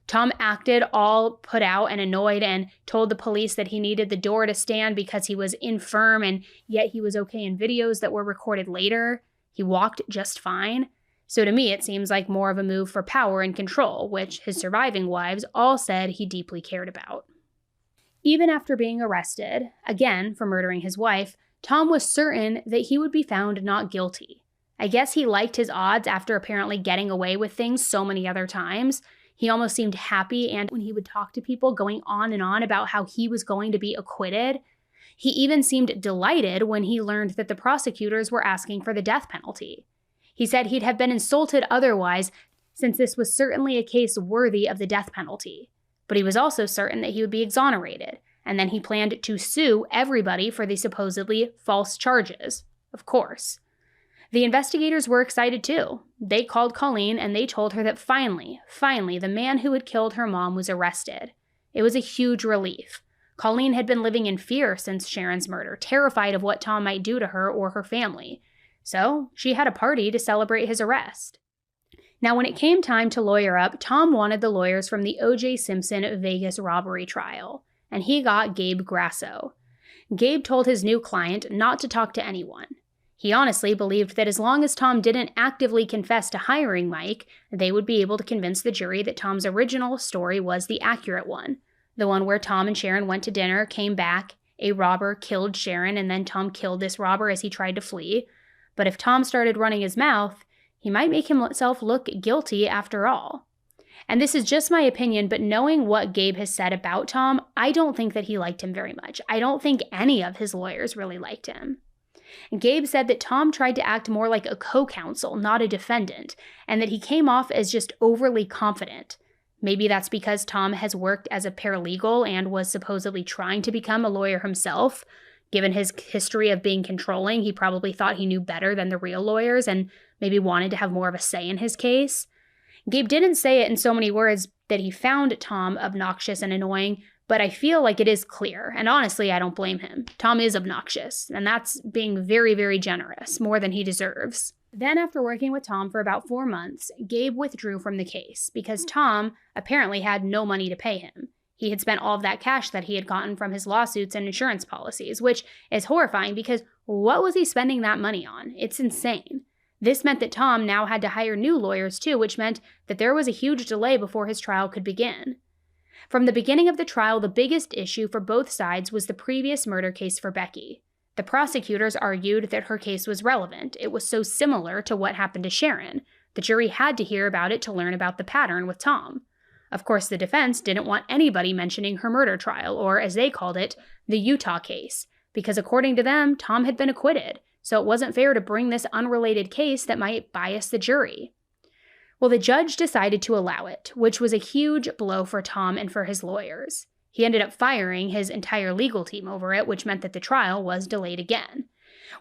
Tom acted all put out and annoyed and told the police that he needed the door to stand because he was infirm, and yet he was okay in videos that were recorded later. He walked just fine. So to me, it seems like more of a move for power and control, which his surviving wives all said he deeply cared about. Even after being arrested, again for murdering his wife, Tom was certain that he would be found not guilty. I guess he liked his odds after apparently getting away with things so many other times. He almost seemed happy, and when he would talk to people going on and on about how he was going to be acquitted, he even seemed delighted when he learned that the prosecutors were asking for the death penalty. He said he'd have been insulted otherwise, since this was certainly a case worthy of the death penalty. But he was also certain that he would be exonerated, and then he planned to sue everybody for the supposedly false charges. Of course. The investigators were excited too. They called Colleen and they told her that finally, the man who had killed her mom was arrested. It was a huge relief. Colleen had been living in fear since Sharon's murder, terrified of what Tom might do to her or her family. So she had a party to celebrate his arrest. Now, when it came time to lawyer up, Tom wanted the lawyers from the O.J. Simpson Vegas robbery trial, and he got Gabe Grasso. Gabe told his new client not to talk to anyone. He honestly believed that as long as Tom didn't actively confess to hiring Mike, they would be able to convince the jury that Tom's original story was the accurate one, the one where Tom and Sharon went to dinner, came back, a robber killed Sharon, and then Tom killed this robber as he tried to flee. But if Tom started running his mouth, he might make himself look guilty after all. And this is just my opinion, but knowing what Gabe has said about Tom, I don't think that he liked him very much. I don't think any of his lawyers really liked him. And Gabe said that Tom tried to act more like a co-counsel, not a defendant, and that he came off as just overly confident. Maybe that's because Tom has worked as a paralegal and was supposedly trying to become a lawyer himself. Given his history of being controlling, he probably thought he knew better than the real lawyers and maybe wanted to have more of a say in his case. Gabe didn't say it in so many words that he found Tom obnoxious and annoying, but I feel like it is clear, and honestly, I don't blame him. Tom is obnoxious, and that's being very, very generous, more than he deserves. Then, after working with Tom for about 4 months, Gabe withdrew from the case because Tom apparently had no money to pay him. He had spent all of that cash that he had gotten from his lawsuits and insurance policies, which is horrifying because what was he spending that money on? It's insane. This meant that Tom now had to hire new lawyers too, which meant that there was a huge delay before his trial could begin. From the beginning of the trial, the biggest issue for both sides was the previous murder case for Becky. The prosecutors argued that her case was relevant. It was so similar to what happened to Sharon. The jury had to hear about it to learn about the pattern with Tom. Of course, the defense didn't want anybody mentioning her murder trial, or as they called it, the Utah case, because according to them, Tom had been acquitted. so it wasn't fair to bring this unrelated case that might bias the jury. Well, the judge decided to allow it, which was a huge blow for Tom and for his lawyers. He ended up firing his entire legal team over it, which meant that the trial was delayed again,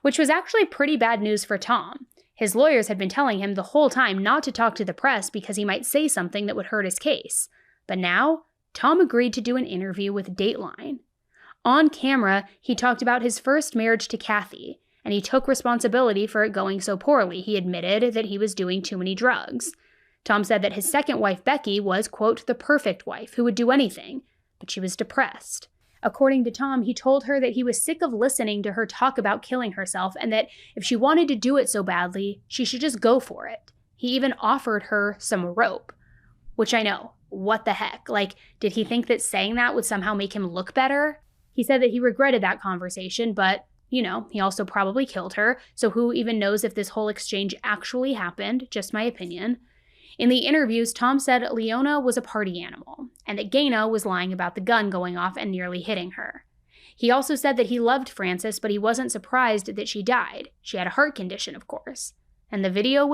which was actually pretty bad news for Tom. His lawyers had been telling him the whole time not to talk to the press because he might say something that would hurt his case. But now, Tom agreed to do an interview with Dateline. On camera, he talked about his first marriage to Kathy, and he took responsibility for it going so poorly. He admitted that he was doing too many drugs. Tom said that his second wife, Becky, was, quote, the perfect wife who would do anything, but she was depressed. According to Tom, he told her that he was sick of listening to her talk about killing herself and that if she wanted to do it so badly, she should just go for it. He even offered her some rope, which I know, what the heck? Like, did he think that saying that would somehow make him look better? He said that he regretted that conversation, but, he also probably killed her, so who even knows if this whole exchange actually happened, just my opinion. In the interviews, Tom said Leona was a party animal, and that Gaina was lying about the gun going off and nearly hitting her. He also said that he loved Frances, but he wasn't surprised that she died. She had a heart condition, of course. And the video,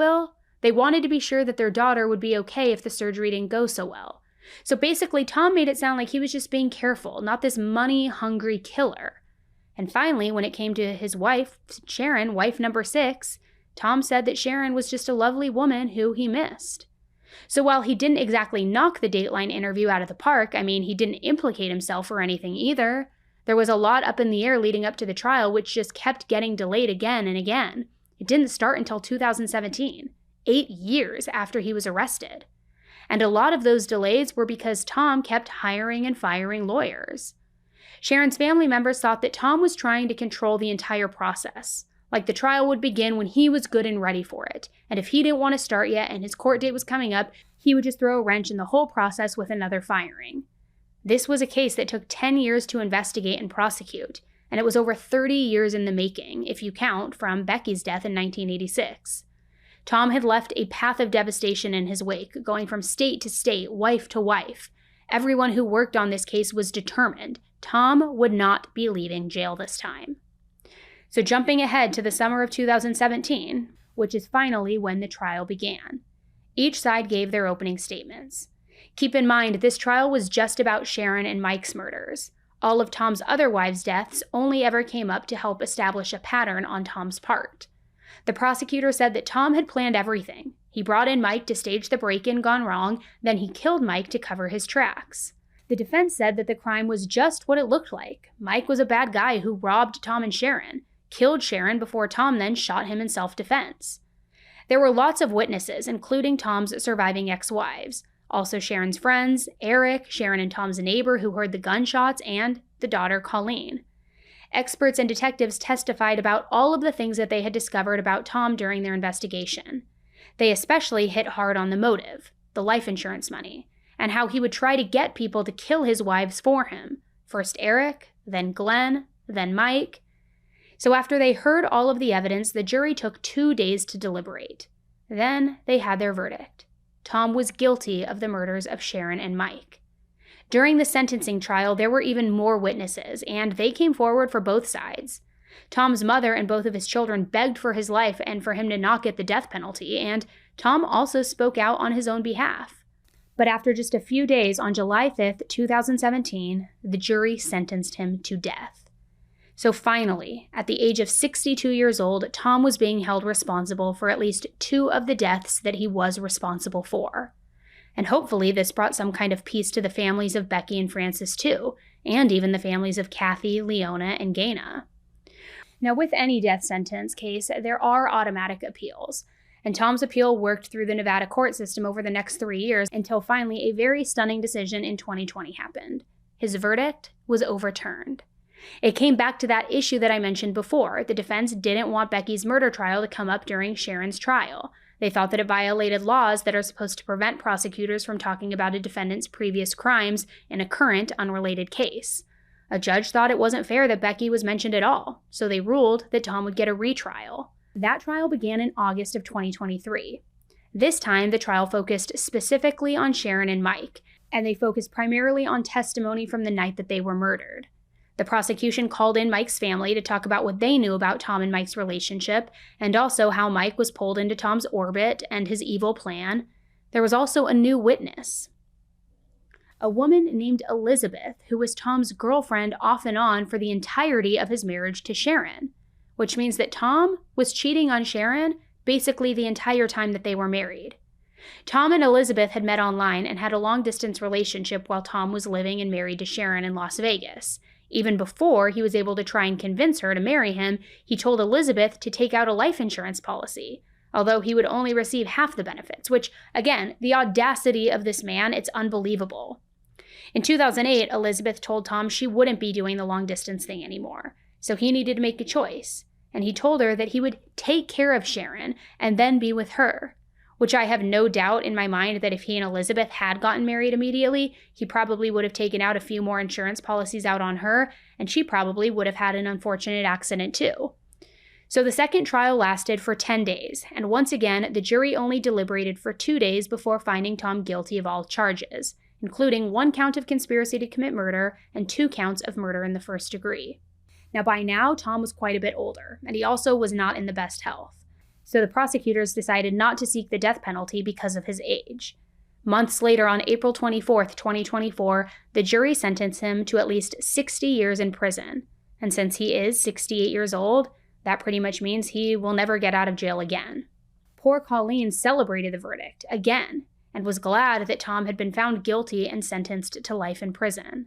they wanted to be sure that their daughter would be okay if the surgery didn't go so well. So basically, Tom made it sound like he was just being careful, not this money-hungry killer. And finally, when it came to his wife, Sharon, wife number 6, Tom said that Sharon was just a lovely woman who he missed. So while he didn't exactly knock the Dateline interview out of the park, he didn't implicate himself or anything either. There was a lot up in the air leading up to the trial, which just kept getting delayed again and again. It didn't start until 2017, 8 years after he was arrested. And a lot of those delays were because Tom kept hiring and firing lawyers. Sharon's family members thought that Tom was trying to control the entire process. Like the trial would begin when he was good and ready for it, and if he didn't want to start yet and his court date was coming up, he would just throw a wrench in the whole process with another firing. This was a case that took 10 years to investigate and prosecute, and it was over 30 years in the making, if you count from Becky's death in 1986. Tom had left a path of devastation in his wake, going from state to state, wife to wife. Everyone who worked on this case was determined. Tom would not be leaving jail this time. So jumping ahead to the summer of 2017, which is finally when the trial began. Each side gave their opening statements. Keep in mind, this trial was just about Sharon and Mike's murders. All of Tom's other wives' deaths only ever came up to help establish a pattern on Tom's part. The prosecutor said that Tom had planned everything. He brought in Mike to stage the break-in gone wrong, then he killed Mike to cover his tracks. The defense said that the crime was just what it looked like. Mike was a bad guy who robbed Tom and Sharon, killed Sharon before Tom then shot him in self-defense. There were lots of witnesses, including Tom's surviving ex-wives, also Sharon's friends, Eric, Sharon and Tom's neighbor who heard the gunshots, and the daughter Colleen. Experts and detectives testified about all of the things that they had discovered about Tom during their investigation. They especially hit hard on the motive, the life insurance money, and how he would try to get people to kill his wives for him. First Eric, then Glenn, then Mike. So after they heard all of the evidence, the jury took 2 days to deliberate. Then they had their verdict. Tom was guilty of the murders of Sharon and Mike. During the sentencing trial, there were even more witnesses, and they came forward for both sides. Tom's mother and both of his children begged for his life and for him to not get the death penalty, and Tom also spoke out on his own behalf. But after just a few days, on July 5th, 2017, the jury sentenced him to death. So finally, at the age of 62 years old, Tom was being held responsible for at least 2 of the deaths that he was responsible for. And hopefully this brought some kind of peace to the families of Becky and Frances too, and even the families of Kathy, Leona, and Gaina. Now with any death sentence case, there are automatic appeals. And Tom's appeal worked through the Nevada court system over the next 3 years until finally a very stunning decision in 2020 happened. His verdict was overturned. It came back to that issue that I mentioned before. The defense didn't want Becky's murder trial to come up during Sharon's trial. They thought that it violated laws that are supposed to prevent prosecutors from talking about a defendant's previous crimes in a current, unrelated case. A judge thought it wasn't fair that Becky was mentioned at all, so they ruled that Tom would get a retrial. That trial began in August of 2023. This time, the trial focused specifically on Sharon and Mike, and they focused primarily on testimony from the night that they were murdered. The prosecution called in Mike's family to talk about what they knew about Tom and Mike's relationship, and also how Mike was pulled into Tom's orbit and his evil plan. There was also a new witness. A woman named Elizabeth, who was Tom's girlfriend off and on for the entirety of his marriage to Sharon, which means that Tom was cheating on Sharon basically the entire time that they were married. Tom and Elizabeth had met online and had a long-distance relationship while Tom was living and married to Sharon in Las Vegas. Even before he was able to try and convince her to marry him, he told Elizabeth to take out a life insurance policy, although he would only receive half the benefits, which, again, the audacity of this man, it's unbelievable. In 2008, Elizabeth told Tom she wouldn't be doing the long-distance thing anymore, so he needed to make a choice, and he told her that he would take care of Sharon and then be with her, which I have no doubt in my mind that if he and Elizabeth had gotten married immediately, he probably would have taken out a few more insurance policies out on her, and she probably would have had an unfortunate accident too. So the second trial lasted for 10 days, and once again, the jury only deliberated for 2 days before finding Tom guilty of all charges, including 1 count of conspiracy to commit murder and 2 counts of murder in the first degree. Now by now, Tom was quite a bit older, and he also was not in the best health. So the prosecutors decided not to seek the death penalty because of his age. Months later, on April 24th, 2024, the jury sentenced him to at least 60 years in prison. And since he is 68 years old, that pretty much means he will never get out of jail again. Poor Colleen celebrated the verdict again and was glad that Tom had been found guilty and sentenced to life in prison.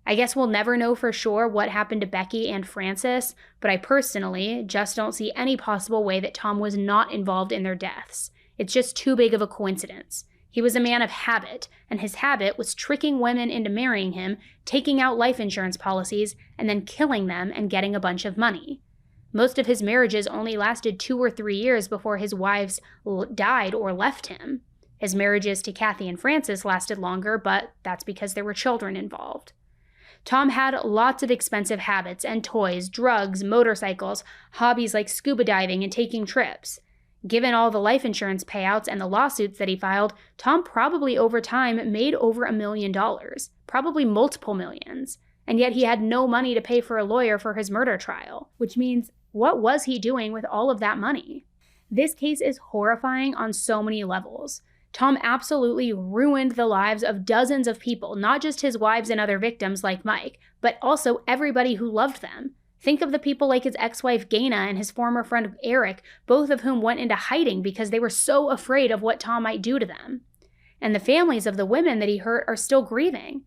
I guess we'll never know for sure what happened to Becky and Francis, but I personally just don't see any possible way that Tom was not involved in their deaths. It's just too big of a coincidence. He was a man of habit, and his habit was tricking women into marrying him, taking out life insurance policies, and then killing them and getting a bunch of money. Most of his marriages only lasted 2 or 3 years before his wives died or left him. His marriages to Kathy and Francis lasted longer, but that's because there were children involved. Tom had lots of expensive habits and toys, drugs, motorcycles, hobbies like scuba diving and taking trips. Given all the life insurance payouts and the lawsuits that he filed, Tom probably over time made over $1 million, probably multiple millions. And yet he had no money to pay for a lawyer for his murder trial, which means what was he doing with all of that money? This case is horrifying on so many levels. Tom absolutely ruined the lives of dozens of people, not just his wives and other victims like Mike, but also everybody who loved them. Think of the people like his ex-wife Gaina and his former friend Eric, both of whom went into hiding because they were so afraid of what Tom might do to them. And the families of the women that he hurt are still grieving.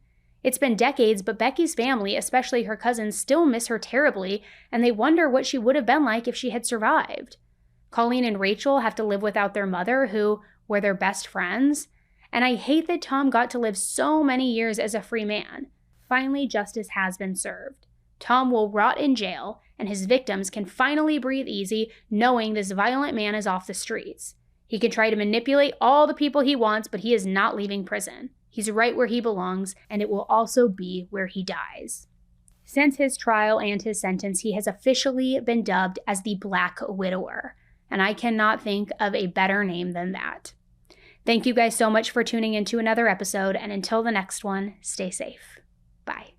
It's been decades, but Becky's family, especially her cousins, still miss her terribly, and they wonder what she would have been like if she had survived. Colleen and Rachel have to live without their mother, who were their best friends, and I hate that Tom got to live so many years as a free man. Finally, justice has been served. Tom will rot in jail, and his victims can finally breathe easy knowing this violent man is off the streets. He can try to manipulate all the people he wants, but he is not leaving prison. He's right where he belongs, and it will also be where he dies. Since his trial and his sentence, he has officially been dubbed as the Black Widower, and I cannot think of a better name than that. Thank you guys so much for tuning into another episode, and until the next one, stay safe. Bye.